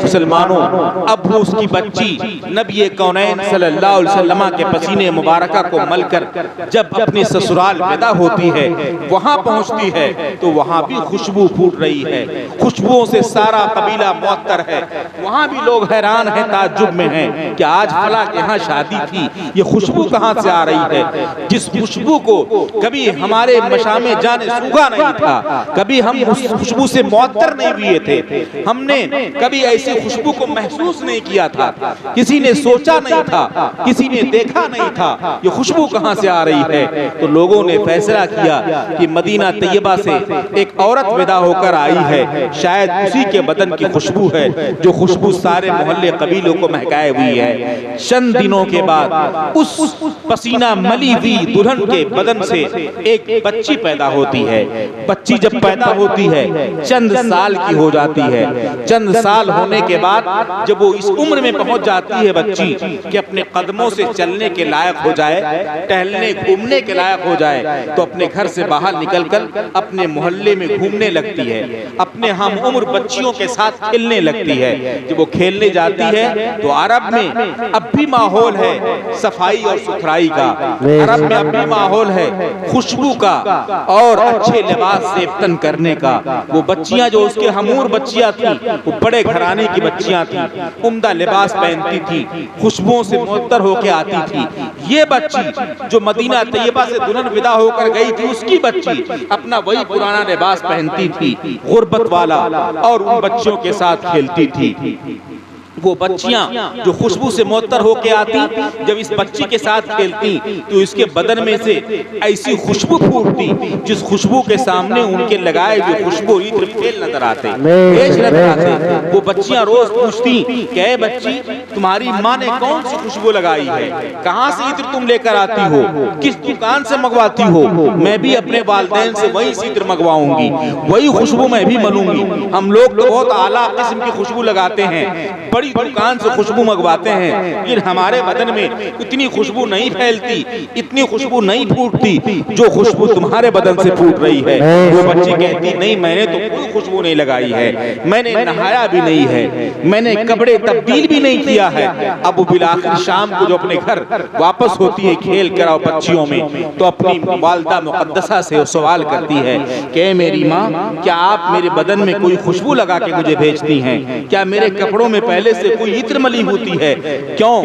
मुसलमानों, अब वो उसकी बच्ची नबी कौनैन सल्लल्लाहु अलैहि वसल्लम के पसीने मुबारका को मलकर जब अपने ससुराल विदा होती है, वहां पहुंचती है तो वहां भी खुशबू फूट रही है, खुशबुओं से सारा कबीला मुअत्तर है। वहां भी लोग हैरान हैं, ताज्जुब में हैं कि आज फला के यहाँ शादी थी, ये खुशबू कहाँ से आ रही है? जिस खुशबू को कभी हमारे मशामे जाने सूखा नहीं था, कभी हम उस खुशबू से मुअत्तर नहीं हुए थे, हमने कभी ऐसी खुशबू को महसूस नहीं किया था, किसी ने सोचा नहीं था, किसी ने देखा नहीं था ये खुशबू कहां से आ रही है। तो लोगों ने फैसला किया कि मदीना तैयबा से एक औरत विदा होकर आई है, शायद उसी के बदन की खुशबू है जो खुशबू सारे मोहल्ले कबीलों को महकाए हुई है। चंद दिनों के बाद उस पसीना मली हुई दुल्हन के बदन से एक बच्ची पैदा होती है। बच्ची जब पैदा होती है चंद साल की हो जाती है। चंद साल होने के बाद जब वो इस उम्र में पहुंच जाती है बच्ची कि अपने कदमों से चलने के लायक हो जाए, टहलने घूमने के लायक हो जाए, तो अपने घर से बाहर निकलकर अपने मोहल्ले में घूमने लगती है, अपने हम उम्र बच्चियों के साथ खेलने लगती है। जब वो खेलने जाती है तो अरब में अब भी माहौल है सफाई और सुथराई का, अरब में अब भी माहौल है खुशबू का और अच्छे लिबास से इफ्तन करने का। वो बच्चियां जो उसके हमूर बच्चियां थी, वो बड़े घराने की बच्चियां थी, उम्दा लिबास पहनती थी, खुशबुओं से मुअत्तर होके आती थी। ये बच्ची जो मदीना तैयबा से दुल्हन विदा होकर गई थी, उसकी बच्ची अपना वही पुराना लिबास पहनती थी, गुर्बत वाला, और उन बच्चों के साथ खेलती थी। वो बच्चियां जो खुशबू से मुअत्तर होके आती, जब इस बच्ची के साथ खेलती तो इसके बदन में से ऐसी खुशबू फूटती जिस खुशबू के सामने उनके लगाए हुए खुशबू इत्र फेल नजर आते, तेज नजर आते। वो बच्चियां रोज पूछती कि बच्ची तुम्हारी माँ ने कौन सी खुशबू लगाई है, कहाँ से इत्र तुम लेकर आती हो, किस दुकान से मंगवाती हो? मैं भी अपने वालिदैन से वही इत्र मंगवाऊंगी, वही खुशबू मैं भी मलूंगी। हम लोग तो बहुत आला किस्म की खुशबू लगाते हैं, बड़ी दुकान से खुशबू मंगवाते हैं, लेकिन हमारे बदन में इतनी खुशबू नहीं फैलती, इतनी खुशबू नहीं फूटती जो खुशबू तुम्हारे बदन से फूट रही है। वो बच्ची कहती नहीं, मैंने तो कोई खुशबू नहीं लगाई है, मैंने नहाया भी नहीं है, मैंने कपड़े तब्दील भी नहीं किया है। अब वो बिलाखिर शाम को जो अपने घर वापस होती है खेल कर और बच्चियों में, तो अपनी वालिदा मुक़द्दसा से सवाल करती है कि मेरी माँ, क्या आप मेरे बदन में कोई खुशबू लगा के मुझे भेजती हैं? क्या मेरे कपड़ों में पहले से कोई इत्र मली होती है? क्यों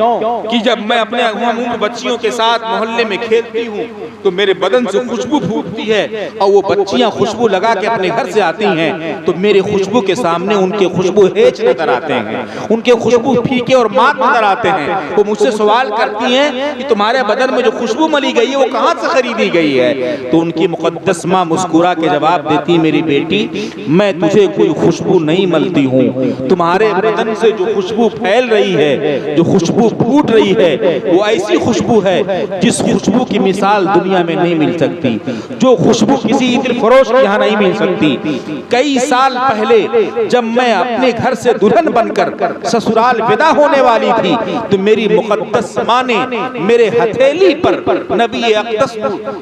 कि जब मैं अपने उम्र बच्चियों के साथ मोहल्ले में खेलती हूँ तो मेरे बदन से खुशबू फूटती है, और वो बच्चियां खुशबू लगा के अपने घर से आती हैं तो मेरे खुशबू के सामने उनके खुशबू हेच नजर आते हैं, उनके खुशबू फीके और मात नजर आते हैं। वो मुझसे सवाल करती हैं कि तुम्हारे बदन में जो खुशबू मली गई है वो कहाँ से खरीदी गई है? तो उनकी मुक़द्दस माँ मुस्कुरा के जवाब देती, मेरी बेटी, मैं तुझे कोई खुशबू नहीं मलती हूँ, तुम्हारे बदन से जो खुशबू फैल रही है, जो खुशबू फूट रही है, वो ऐसी खुशबू है जिस खुशबू की मिसाल दुनिया में नहीं मिल सकती, जो खुशबू किसी इत्र फरोश के यहाँ नहीं मिल सकती। कई साल पहले जब मैं अपने घर से दुल्हन बनकर ससुराल विदा होने वाली थी तो मेरी मुक़द्दस माँ ने मेरे हथेली पर नबी अक़दस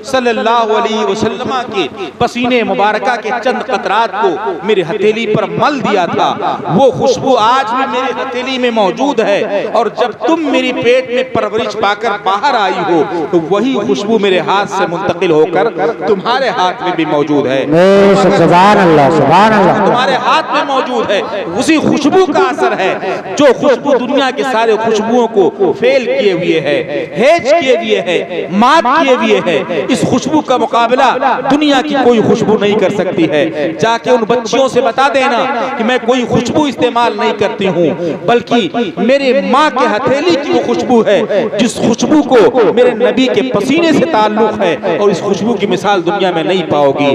सल्लल्लाहु अलैहि वसल्लम के पसीने मुबारका के चंद कतरात को मेरे हथेली पर मल दिया था। वो खुशबू आज भी मेरे हथेली में मौजूद है, और जब तुम मेरी पेट में परवरिश पाकर बाहर आई हो तो वही खुशबू मेरे हाथ से मुंतकिल होकर तुम्हारे हाथ में भी मौजूद है। सुभान अल्लाह, सुभान अल्लाह। तुम्हारे हाथ में मौजूद है, उसी खुशबू का असर है। जो खुशबू दुनिया दुनिया के सारे खुशबुओं को फेल किए हुए है, हेज किए हुए है, मात किए हुए है। इस खुशबू का मुकाबला दुनिया की कोई खुशबू नहीं कर सकती है। जाके उन बच्चियों से बता देना कि मैं कोई खुशबू इस्तेमाल नहीं करती हूँ, बल्कि मेरे माँ के हथेली की वो खुशबू है जिस खुशबू को मेरे नबी के पसीने से ताल्लुक है, और इस खुशबू की मिसाल दुनिया में नहीं पाओगी।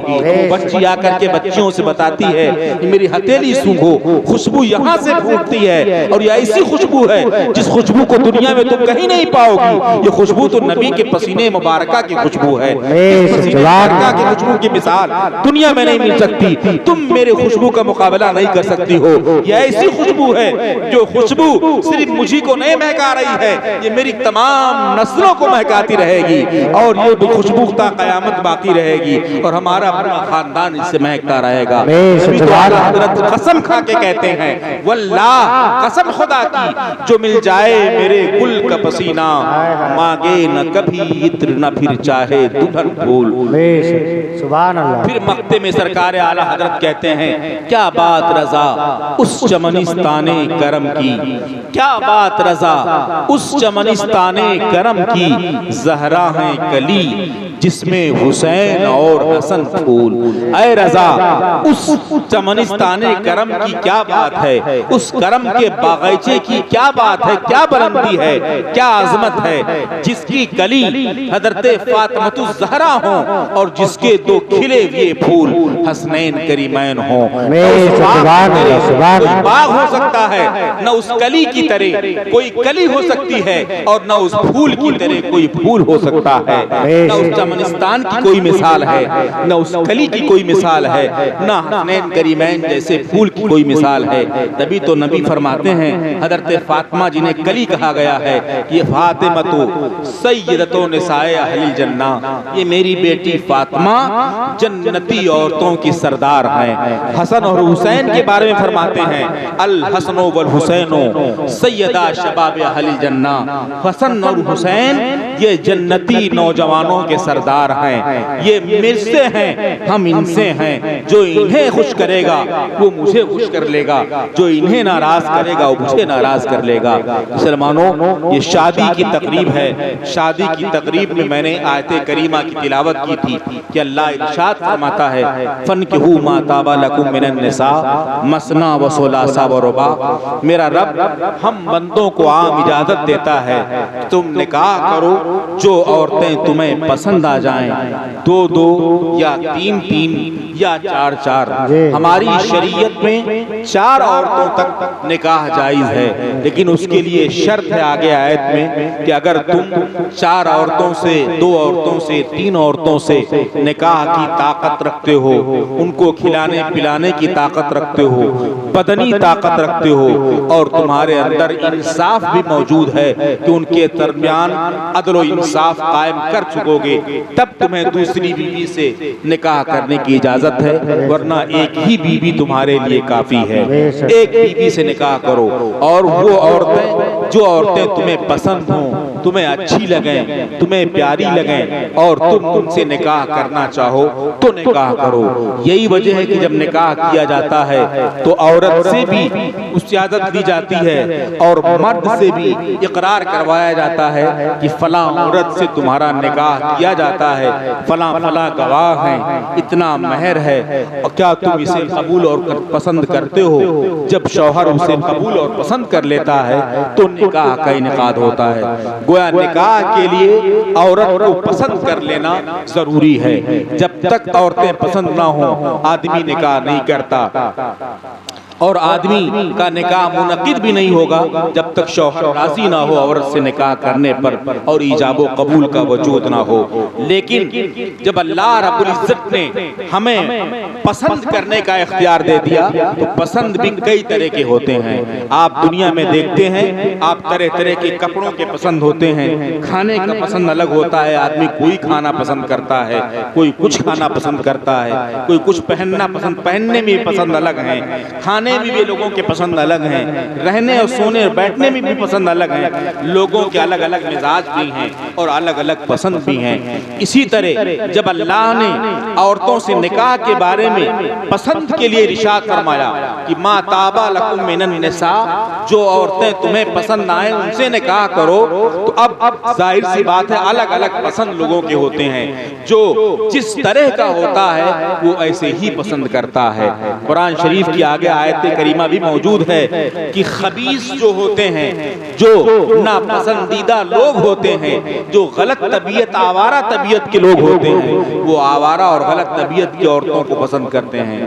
बच्ची आकर के बच्चियों से बताती है कि मेरी हथेली सूंघो, खुशबू यहाँ से फूटती है, और ये ऐसी खुशबू है जिस खुशबू को दुनिया में तुम कहीं नहीं पाओगी। ये खुशबू तो नबी के पसीने मुबारका की खुशबू है। पसीने मुबारका की खुशबू की मिसाल दुनिया में नहीं मिल सकती। तुम मेरे खुशबू का मुकाबला नहीं कर सकती हो। ये ऐसी खुशबू है जो खुशबू सिर्फ मुझी को नहीं महका रही है, ये मेरी तमाम नस्लों को महकाती रहेगी, और ये खुशबू ता कयामत बाकी रहेगी, और हमारा पूरा खानदान इससे महकता रहेगा। तो आला हजरत कसम खा के कहते हैं, वल्लाह कसम खुदा की, जो मिल जाए मेरे गुल का पसीना, मांगे न कभी इत्र न फिर चाहे दुल्हन फूल। सुभान अल्लाह। फिर मक्ते में सरकार आला हजरत कहते हैं, क्या बात रजा उस चमनिस्ताने करम की, क्या बात रजा उस चमनिस्ताने करम की, जहरा है कली जिसमें हुसैन और हसन फूल। ऐ रजा उस चमनिस्ताने करम की क्या बात है, उस करम के बागीचे की क्या बात है, क्या बुलंदी है, क्या अजमत है, जिसकी कली हजरत फातिमा ज़हरा हो, और जिसके दो खिले हुए फूल हसनैन करीमैन हो। बाग हो सकता है, न उस कली की तरह कोई कली हो सकती है, और न उस फूल की तरह कोई फूल हो सकता है। न उस चमनिस्तान की कोई मिसाल है, न उस कली की कोई मिसाल है, न हसनैन करीमैन जैसे फूल की कोई मिसाल है। तभी तो नबी फरमाते हैं, हजरत फातिमा जिन्हें कली कहा गया है, ये फातिमा तो सय्यदतो निसाए अहलिल जन्ना, ये मेरी बेटी फातिमा जन्नती औरतों की सरदार हैं। हसन और हुसैन के बारे में फरमाते हैं, अल हसनो वल हुसैनो सय्यदा शबाब अहलिल जन्ना, हसन और हुसैन ये जन्नती नौजवानों के सरदार हैं। ये मुझसे हैं, हम इनसे हैं। जो इन्हें खुश करेगा वो मुझे खुश कर लेगा, जो इन्हें नाराज करेगा वो मुझे नाराज कर लेगा। मुसलमानों, ये शादी की तकरीब है। शादी की तकरीब में मैंने आयत करीमा की तिलावत की थी कि अल्लाह इरशाद फरमाता है, फनकिहू मा ताबा लकुम मिनन निसा मसना व सुलासा व रुबा। मेरा रब हम बंदों को आम इजाजत देता है, तुम निकाह करो जो औरतें तुम्हें पसंद आ जाएं, दो दो या तीन तीन या चार चार। हमारी शरीयत में 4 औरतों तक निकाह जायज है, लेकिन उसके लिए शर्त है आगे आयत में कि अगर तुम 4 औरतों से, 2 औरतों से, 3 औरतों से निकाह की ताकत रखते हो, उनको खिलाने पिलाने की ताकत रखते हो, बदनी ताकत रखते हो, और तुम्हारे अंदर इंसाफ भी मौजूद है कि उनके दरमियान अदल इंसाफ कायम कर चुकोगे, तब तुम्हें दूसरी बीवी से निकाह करने की इजाजत है, वरना एक ही बीवी तुम्हारे लिए काफी है। एक बीवी से निकाह करो, और वो औरतें जो औरतें तुम्हें पसंद हों, तुम्हें अच्छी लगें, तुम्हें प्यारी लगें, और तुम उनसे निकाह करना चाहो तो निकाह करो। यही वजह है कि जब निकाह किया जाता है तो औरत से भी इजाजत दी जाती है, और मर्द से भी इकरार करवाया जाता है कि फलां औरत से तुम्हारा निकाह किया जाता है, फलां फलां गवाह हैं, इतना महर है, और क्या तुम इसे कबूल और पसंद करते हो। जब शौहर उसे कबूल और पसंद कर लेता है तो निकाह का इनेकाद होता है। गोया निकाह के लिए औरत को पसंद कर लेना जरूरी है। जब तक औरतें पसंद ना हो आदमी निकाह नहीं करता, और आदमी का निकाह मुनक्किद भी नहीं होगा जब तक शौहर राजी ना हो औरत से निकाह करने पर, और ईजाबो कबूल का वजूद ना हो। लेकिन जब अल्लाह रब्बुल इज्जत ने हमें पसंद करने का इख्तियार दे दिया, तो पसंद भी कई तरह के होते हैं। आप दुनिया में देखते हैं, आप तरह तरह के कपड़ों के पसंद होते हैं, खाने का पसंद अलग होता है। आदमी कोई खाना पसंद करता है, कोई कुछ खाना पसंद करता है, कोई कुछ पहनना पसंद, पहनने में पसंद अलग है, खाने खाने में भी लोगों के पसंद अलग हैं, रहने और सोने और बैठने में भी पसंद अलग हैं। लोगों के अलग अलग मिजाज भी हैं और अलग अलग पसंद भी हैं। इसी तरह जब अल्लाह ने औरतों से निकाह के बारे में पसंद के लिए इरशाद फरमाया कि मा ताबा लकुम मिनन निसा, जो औरतें तुम्हें पसंद आए उनसे निकाह करो, तो अब जाहिर सी बात है अलग अलग पसंद लोगों के होते हैं। जो जिस तरह का होता है वो ऐसे ही पसंद करता है। कुरान शरीफ की आगे आयत करीमा भी मौजूद है कि खबीस जो होते हैं, जो नापसंदीदा लोग होते हैं, जो गलत तबीयत आवारा तबीयत के लोग होते हैं, वो आवारा और गलत तबीयत की औरतों को पसंद करते हैं।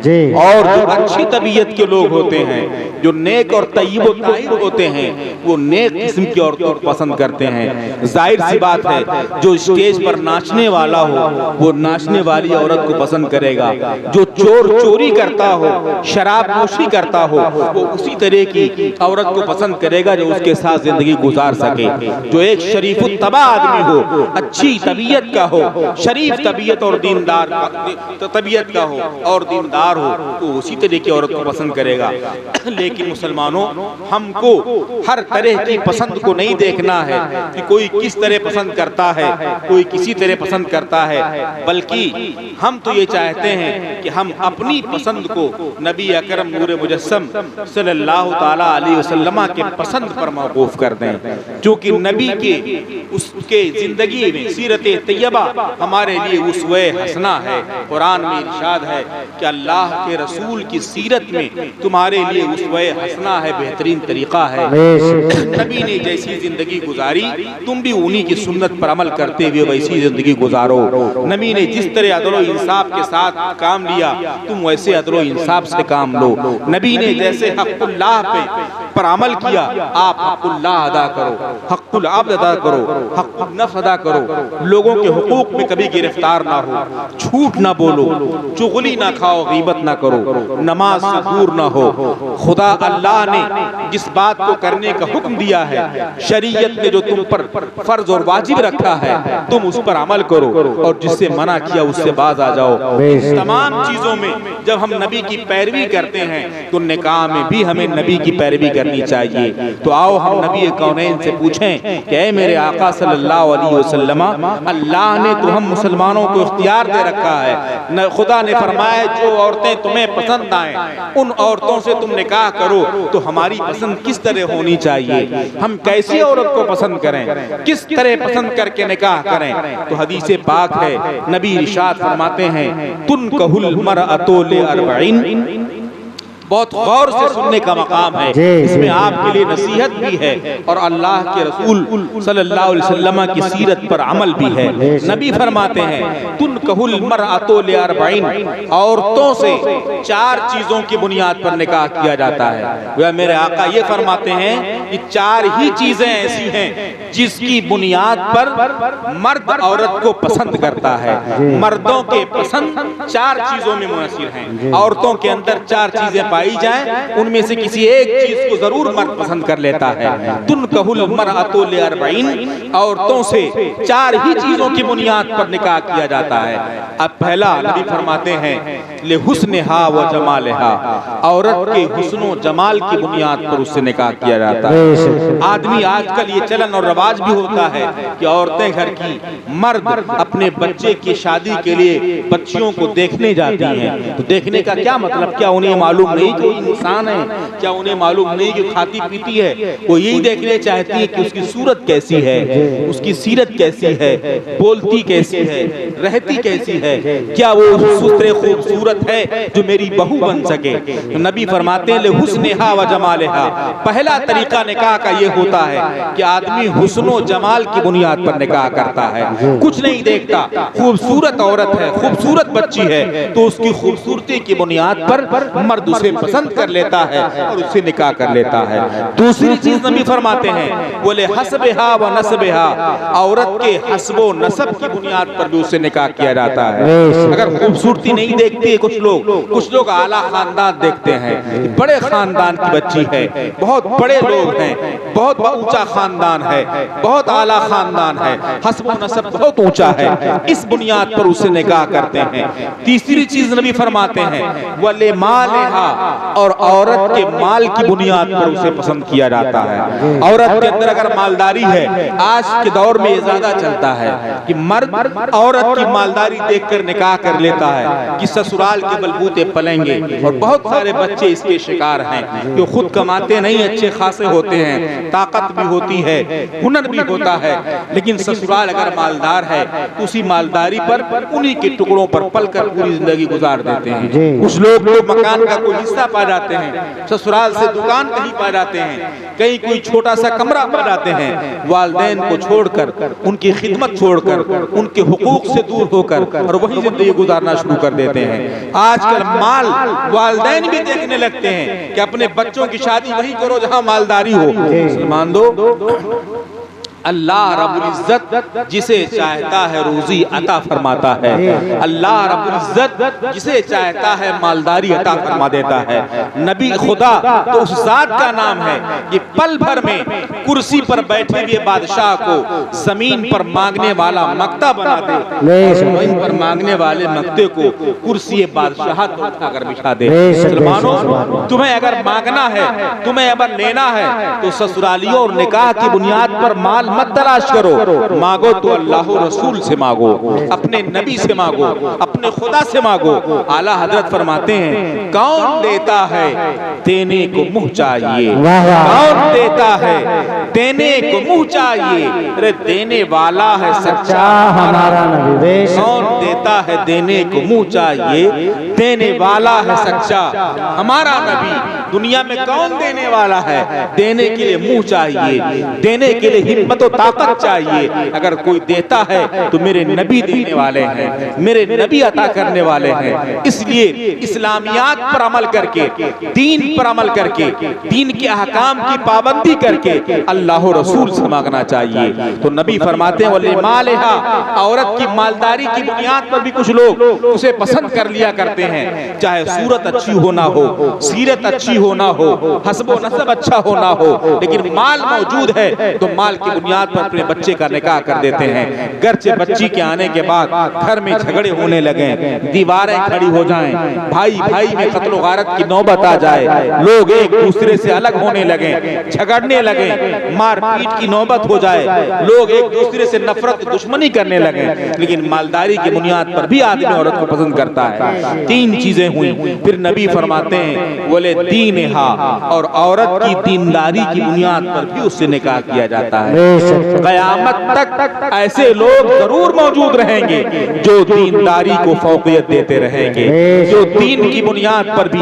और जो अच्छी तबीयत के लोग होते हैं, जो नेक और तय्यब व ताहिर होते हैं, वो नेक किस्म की औरतों को पसंद करते हैं। जाहिर सी बात है जो स्टेज पर नाचने वाला हो वो नाचने वाली औरत को पसंद करेगा। जो चोर चोरी करता हो, शराब नोशी करता हो, वो उसी तरह की औरत को पसंद करेगा जो उसके साथ जिंदगी गुजार सके। जो एक शरीफ तबा आदमी हो, अच्छी तबीयत का हो, शरीफ तबीयत और दीनदार तबीयत का हो और दीनदार हो, तो उसी तरह की औरत को पसंद करेगा। लेकिन मुसलमानों, हमको हर तरह की पसंद को नहीं देखना है कि कोई किस तरह पसंद करता है, कोई किसी तरह पसंद करता है, बल्कि हम तो ये चाहते हैं कि हम अपनी पसंद को नबी अकरम नूर मुजस्सम सल्लल्लाहु ताला अलैहि वसल्लम के पसंद पर मौकूफ कर दें, क्योंकि नबी के उसके जिंदगी में सीरत तैयबा हमारे लिए उसवे हसना है। कुरान में इरशाद है कि अल्लाह के रसूल की सीरत में तुम्हारे लिए उसवे हसना है, बेहतरीन तरीका है। नबी ने जैसी जिंदगी गुजारी तुम भी उन्हीं की सुन्नत पर अमल करते हुए वैसी जिंदगी गुजारो। नबी ने जिस तरह अदलो इंसाफ के साथ काम लिया तुम वैसे अदलो इंसाफ से काम लो। नबी ने जैसे हक़ुल्लाह पर अमल किया आप हक़ुल्लाह अदा करो, हक़ुल अब्द अदा करो, हक़ुल नफ्स अदा करो। लोगों के हुकूक में कभी गिरफ्तार ना हो, झूठ ना बोलो, चुगली ना खाओ, गीबत ना करो, नमाज से दूर ना हो। खुदा अल्लाह ने जिस बात को करने का हुक्म दिया है, शरीयत ने जो तुम पर फर्ज और वाजिब रखा है, तुम उस पर अमल करो और जिससे मना किया उससे बाज आ जाओ। तमाम चीजों में जब हम नबी की पैरवी करते हैं तो निकाह में भी हमें नबी की पैरवी करनी चाहिए। तो आओ हम नबी कौनैन से पूछें कि ऐ मेरे आका सल्लल्लाहु अलैहि वसल्लम, अल्लाह ने तो हम मुसलमानों को इख्तियार दे रखा है, खुदा ने फरमाया जो औरतें तुम्हें पसंद आए उन औरतों से तुम निकाह करो, तो हमारी पसंद किस तरह होनी चाहिए, हम कैसी औरत को पसंद करें, किस तरह पसंद करके निकाह करें। तो हदीस पाक है, नबी इरशाद फरमाते हैं तुनकहुल मरअतु लिअरबईन, बहुत गौर से सुनने का मकाम है, इसमें आपके लिए नसीहत भी है और अल्लाह के रसूल सल्लल्लाहु अलैहि वसल्लम की सीरत पर अमल भी है। नबी फरमाते हैं तुनकहुल मरअतु लिअरबईन, औरतों से 4 चीजों की बुनियाद पर निकाह किया जाता है। वह मेरे आका ये फरमाते हैं कि 4 ही चीजें ऐसी हैं जिसकी बुनियाद पर मर्द औरत को पसंद करता है। मर्दों के पसंद 4 चीजों में मुनहसिर हैं। औरतों के अंदर 4 चीजें पाई जाए, उनमें से किसी एक चीज को जरूर मर्द पसंद कर लेता है। तुनकहुल मरअतु लिअरबईन, औरतों से 4 ही चीजों की बुनियाद पर निकाह किया जाता है। अब पहला नबी फरमाते हैं लिहुस्निहा व जमालिहा, औरत के हुस्न व जमाल की बुनियाद पर उससे निकाह किया जाता है। आदमी आजकल ये चलन और रवाज भी होता है कि औरतें घर की, मर्द अपने बच्चे की शादी के लिए बच्चियों को देखने जाती हैं। तो देखने का क्या मतलब, क्या उन्हें मालूम नहीं कि इंसान है, क्या उन्हें मालूम नहीं कि खाती पीती है? वो यही देखने चाहती है कि उसकी सूरत कैसी है, उसकी सीरत कैसी है, बोलती कैसी है, रहती कैसी है, क्या वो सुतरे खूबसूरत है जो मेरी बहू बन सके। तो नबी फरमाते हैं लिहुस्निहा व जमालिहा, पहला तरीका निकाह का ये होता है कि आदमी हुस्न व जमाल की बुनियाद पर निकाह करता है। कुछ नहीं देखता, खूबसूरत औरत है, खूबसूरत बच्ची है, तो उसकी खूबसूरती की बुनियाद पर मर्द उसे पसंद कर लेता है और उससे निकाह कर लेता है। दूसरी चीज नबी फरमाते हैं बोले हसबहा व नसबहा, औरत के हस्बो नसब की बुनियाद पर भी उससे निकाह किया जाता है। अगर खूबसूरती नहीं देखते कुछ लोग आला खानदान देखते हैं, बड़े खानदान की बच्ची है, बहुत बड़े लोग हैं, बहुत ऊंचा खानदान है, बहुत आला खानदान है, हस्बो नसब बहुत ऊंचा है, इस बुनियाद पर उससे निकाह करते हैं। तीसरी चीज नबी फरमाते हैं वले मालिहा और औरत के माल की बुनियाद पर उसे पसंद किया जाता है। औरत के अंदर अगर मालदारी है, आज के दौर में ज्यादा चलता है कि मर्द औरत की मालदारी देखकर निकाह कर लेता है कि ससुराल के बलबूते पलेंगे, और बहुत सारे बच्चे इसके शिकार हैं जो खुद कमाते नहीं, अच्छे खासे होते हैं, ताकत भी होती है, हुनर भी होता है, लेकिन ससुराल अगर मालदार है तो उसी मालदारी पर उन्हीं के टुकड़ों पर पलकर पूरी जिंदगी गुजार देते हैं। कुछ लोग तो मकान का कोई हिस्सा पा जाते हैं, ससुराल से दुकान कहीं पा जाते हैं, कहीं कोई छोटा सा कमरा पा जाते हैं, वालिदैन को छोड़कर, उनकी खिदमत छोड़कर, उनके हुकूक से दूर होकर और वही जिंदगी गुजारना शुरू कर देते हैं। आजकल माल वालिदैन भी देखने लगते हैं कि अपने बच्चों की शादी वही करो जहां मालदारी हो। मान दो अल्लाह रब्बुल इज्जत जिसे चाहता है रोजी अता फरमाता है, अल्लाह रब्बुल इज्जत जिसे चाहता है मालदारी अता फरमा देता है। नबी खुदा तो उस जात का नाम है कि पल भर में कुर्सी पर बैठे हुए बादशाह को जमीन पर मांगने वाला मक्ता बना दे, जमीन पर मांगने वाले मक्ते को कुर्सी बादशाह पर उठाकर बिठा दे। मुसलमानों, तुम्हें अगर मांगना है, तुम्हें अगर लेना है तो ससुरालियों और निकाह की बुनियाद पर माल मत तलाश करो, मांगो तो अल्लाह रसूल से मांगो, अपने नबी से मांगो, अपने खुदा से मांगो। आला हजरत फरमाते हैं, कौन देता है देने को मुंह चाहिए, कौन देता है देने को मुंह चाहिए, अरे देने वाला है सच्चा हमारा नबी। कौन देता है देने को मुंह चाहिए, देने वाला है सच्चा हमारा नबी। दुनिया में कौन देने वाला है, देने के लिए मुंह चाहिए, देने के लिए हिम्मत और ताकत चाहिए। अगर कोई देता है तो मेरे नबी देने वाले हैं, मेरे नबी अता करने वाले हैं। इसलिए इस्लामियात पर अमल करके, दीन पर अमल करके, दीन के अहकाम की पाबंदी करके अल्लाह रसूल से मांगना चाहिए। तो नबी फरमाते हैं, वले मालेहा, औरत की मालदारी की बुनियाद पर भी कुछ लोग उसे पसंद कर लिया करते हैं, चाहे सूरत अच्छी होना हो, सीरत अच्छी होना हो, हस्बो नसब अच्छा होना हो, लेकिन माल मौजूद है तो माल की बुनियाद पर अपने बच्चे का निकाह कर देते हैं। घर से बच्ची के आने के बाद घर में झगड़े होने लगे, दीवारें खड़ी हो जाएं, भाई भाई में कत्ल गारत की नौबत आ जाए, लोग एक दूसरे से अलग होने लगे, झगड़ने लगे, मारपीट की नौबत हो जाए, लोग एक दूसरे से नफरत दुश्मनी करने लगे। लेकिन मालदारी की बुनियाद पर भी आदमी औरत को पसंद करता है। तीन चीजें हुई, फिर नबी फरमाते हैं, बोले दीनहा, और औरत की दीनदारी की बुनियाद पर भी उससे निकाह किया जाता है। क़यामत तक ऐसे लोग जरूर मौजूद रहेंगे जो दीनदारी को फौकियत देते रहेंगे, जो दीन की बुनियाद पर भी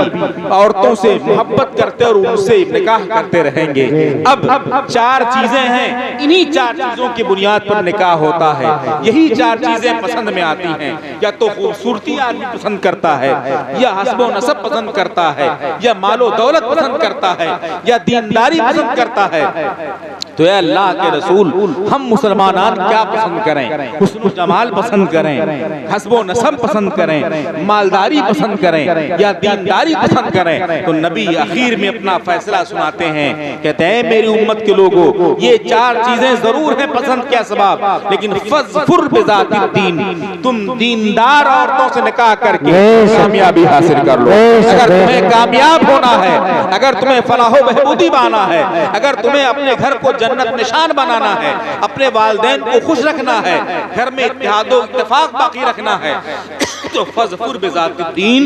औरतों से मोहब्बत करते और उनसे निकाह करते रहेंगे। अब चार चीजें हैं, इन्हीं चार चीजों की बुनियाद पर निकाह होता है। यही चार चीजें पसंद में आती हैं, या तो खूबसूरती आदमी पसंद करता है, या हस्बो नसब पसंद करता है, या मालो दौलत पसंद करता है, या दीनदारी पसंद करता है। तो या अल्लाह के रसूल, हम मुसलमान क्या पसंद करें? हुस्न जमाल पसंद करें, हस्बो नसब पसंद करें, मालदारी पसंद करें, या दीनदारी पसंद करें? तो नबी आखिर में अपना फैसला सुनाते हैं, कहते हैं, मेरी उम्मत के लोगों, ये चार चीजें जरूर हैं पसंद के असबाब, लेकिन फज़फुर बिज़ाति दीन, तुम दीनदार औरतों से निकाह करके कामयाबी हासिल कर लो। अगर तुम्हें कामयाब होना है, अगर तुम्हें फलाह बहबूदी पाना है, अगर तुम्हें अपने घर को जन्नत निशान बनाना है, अपने वालिदैन को खुश रखना है, घर में इत्तेहादो इत्तेफाक बाकी रखना है, तो फज़फुर बिज़ाति दीन,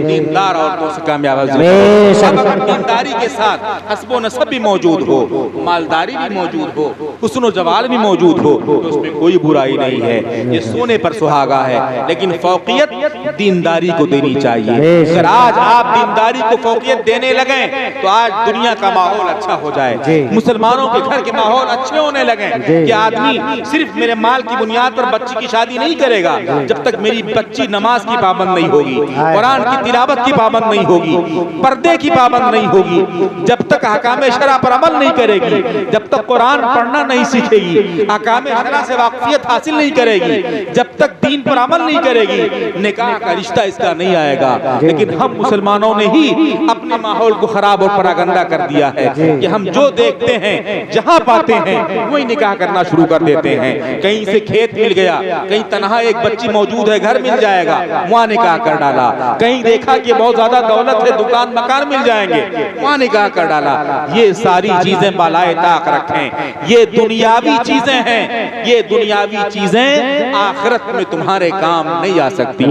दीनदार औरतों से कामयाब हो। अगर दीनदारी के साथ हस्बो नसब भी मौजूद हो, मालदारी भी मौजूद हो, हुस्न जमाल भी मौजूद हो, तो उसमें कोई बुराई नहीं है। ये सोने पर सुहागा है, लेकिन फौकियत दीनदारी को देनी चाहिए। अगर आज आप दीनदारी को फौकियत देने लगे तो आज दुनिया का माहौल अच्छा हो जाए, मुसलमानों के घर के माहौल अच्छे होने लगे कि आदमी सिर्फ मेरे माल की बुनियाद पर बच्ची की शादी नहीं करेगा जब तक मेरी बच्ची नमाज की पाबंद नहीं होगी, कुरान की तिलावत की पाबंद नहीं होगी, पर्दे की पाबंद नहीं होगी, जब तक अहकामे शरा पर अमल नहीं करेगी, जब तक कुरान पढ़ना नहीं सीखेगी, अहकामे शरा से वाकफियत हासिल नहीं करेगी, जब तक दीन पर अमल नहीं करेगी, निकाह का रिश्ता इसका नहीं आएगा। लेकिन हम मुसलमानों ने ही अपने माहौल को खराब और परागंदा कर दिया है कि हम जो देखते हैं, जहां पाते हैं, वही निकाह करना शुरू कर देते हैं। कहीं से खेत मिल गया, कहीं तनहा एक बच्ची मौजूद है, घर मिल जाएगा, जाएगा, वहाँ निकाह कर डाला। कहीं देखा कि बहुत ज्यादा दौलत है, दुकान मकान मिल जाएंगे, वहाँ निकाह कर डाला। ये सारी चीजें बालाए ताक रखें, ये दुनियावी चीजें हैं, ये दुनियावी चीजें आखिरत में तुम्हारे काम नहीं आ सकती।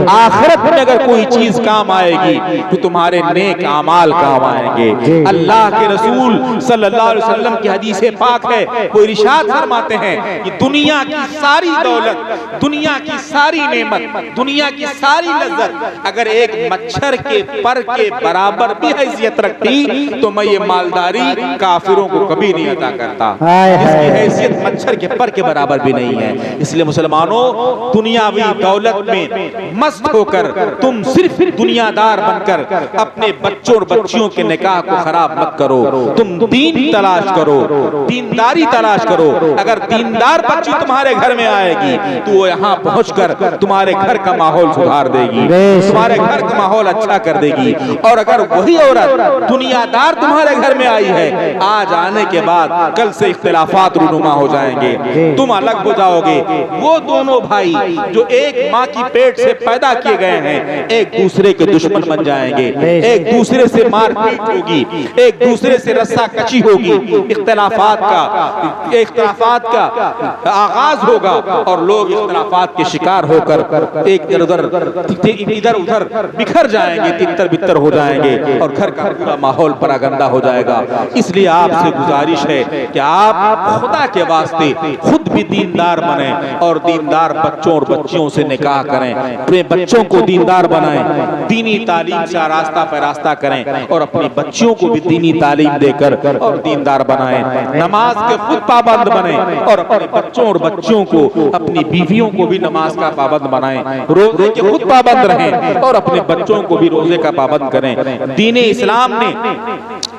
आखिरत में अगर कोई चीज काम आएगी तो तुम्हारे नेक अमाल काम आएंगे। अल्लाह के रसूल सल्लल्लाहु अलैहि वसल्लम की हदीस पाक है, वो इरशाद फरमाते हैं कि दुनिया की सारी दौलत, दुनिया की सारी नेमत, दुनिया की सारी लज्जत अगर एक मच्छर के पर के बराबर भी हैसियत रखती तो मैं ये मालदारी काफिरों को कभी नहीं अता करता। इसकी हैसियत मच्छर के पर के बराबर भी नहीं है। इसलिए मुसलमानों, दुनियावी दौलत में मस्त होकर तुम सिर्फ दुनियादार बनकर अपने बच्चों और बच्चियों के निकाह को खराब मत करो। तुम दीन तलाश करो, दीनदारी तलाश करो। अगर दीनदार बच्ची तुम्हारे घर में आएगी तो वो यहाँ पहुंचकर तुम्हारे घर का माहौल सुधार देगी, तुम्हारे घर का माहौल अच्छा कर देगी। और अगर वही औरत दुनियादार तुम्हारे घर में आई है, आज आने के बाद कल से इख्तिलाफात रूनुमा हो जाएंगे, तुम अलग हो जाओगे। वो दोनों भाई जो एक माँ की पेट से पैदा किए गए हैं, एक दूसरे के दुश्मन बन जाएंगे, एक दूसरे से मारपीट होगी, एक दूसरे से रस्सा कची होगी, इख्तिलाफात का आगाज होगा और लोग इख्तिलाफात के शिकार होकर एक इधर उधर बिखर जाएंगे, तितर बितर हो जाएंगे और घर का पूरा माहौल परागंदा हो जाएगा। इसलिए आपसे गुजारिश है कि आप खुदा के वास्ते खुद भी दीनदार बने और दीनदार बच्चों और बच्चियों से निकाह करें, अपने बच्चों को दीनदार बनाएं, दीनी तालीम से रास्ता पर रास्ता करें और अपनी बच्चियों को भी दीनी तालीम देकर और दीनदार बनाएं। नमाज के खुद पाबंद बने और अपने बच्चों और बच्चियों को, अपनी बीवियों को भी नमाज का पाबंद बनाएं, रोजे के खुद पाबंद रहें और अपने बच्चों को भी रोजे का पाबंद करें। दीने इस्लाम ने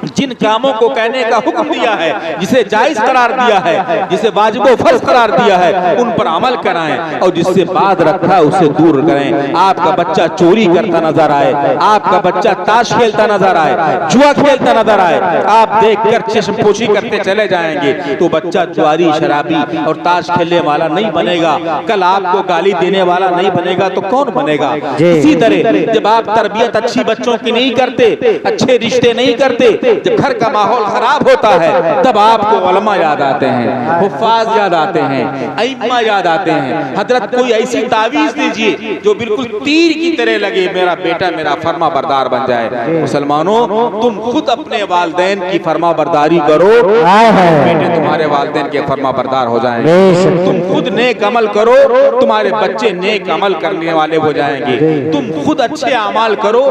जिन कामों को कहने का हुक्म दिया है, जिसे जायज करार दिया है, जिसे वाजिबो फर्ज करार दिया है, उन पर अमल कराएं और जिससे बात रखा उससे दूर करें। आपका बच्चा चोरी करता नजर आए, आपका बच्चा ताश खेलता नजर आए, जुआ खेलता नजर आए, आप देखकर चश्मपोशी करते चले जाएंगे तो बच्चा जुआरी, शराबी और ताश खेलने वाला नहीं बनेगा। कल आपको गाली देने वाला नहीं बनेगा तो कौन बनेगा? इसी तरह जब आप तरबियत अच्छी बच्चों की नहीं करते, अच्छे रिश्ते नहीं करते, जब घर का माहौल खराब होता है, तब आपको उलमा याद आते हैं, हुफ्फाज याद आते हैं, अइम्मा याद आते हैं। हजरत कोई ऐसी तावीज दीजिए जो बिल्कुल तीर की तरह लगे, मेरा बेटा मेरा फर्मा बरदार बन जाए। मुसलमानों, तुम खुद अपने वालिदैन की फर्मा बरदारी करो, बेटे तुम्हारे वालिदैन के फर्मा बरदार हो जाएंगे। तुम खुद नेक अमल करो, तुम्हारे बच्चे नेक अमल करने वाले हो जाएंगे। तुम खुद अच्छे अमाल करो,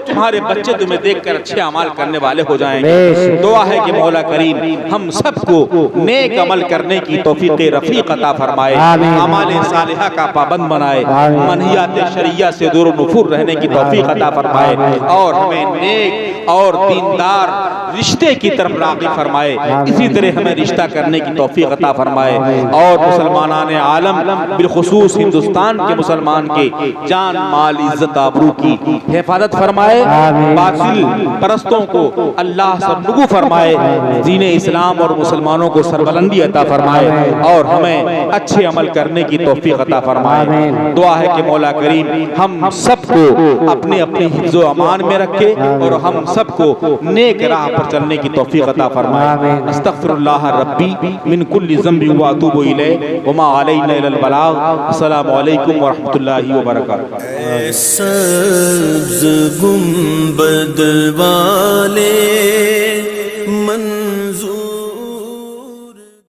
तुम्हारे बच्चे तुम्हें देखकर अच्छे अमाल करने वाले हो जाएंगे। दुआ है कि मौला करीम हम सबको नेक अमल करने की तौफीक रफीक अता फरमाए, अमाल सालिहा का पाबंद बनाए, मनहियात शरिया से दूर नुफूर रहने की तौफीक अता फरमाए और हमें नेक और दीनदार रिश्ते की तरफ राग़िब फरमाए। इसी तरह हमें रिश्ता करने की तौफीक अता फरमाए और मुसलमानाने आलम बिलखुसूस हिंदुस्तान के मुसलमान के जान माल इज्जत आबरू की हिफाजत फरमाए। बातिल परस्तों को अल्लाह से रुगू फरमाए, दीन इस्लाम और मुसलमानों को सरबलंदी अता फरमाए और हमें अच्छे अमल करने की तौफीक अता फरमाए। दुआ है कि मौला करीम हम सबको अपने अपने हिफ्ज़ व अमान में रखे और हम सबको नेक राह पर चलने की तौफीक अता फरमाए। अस्तगफिरुल्लाह रब्बी मिन कुल्ली ज़ंबि व अतूबु इलैहि व मा अलैना इल्लल बलाग। अस्सलामु अलैकुम व रहमतुल्लाहि व बरकातुहू। सब्ज़ गुंबद वाले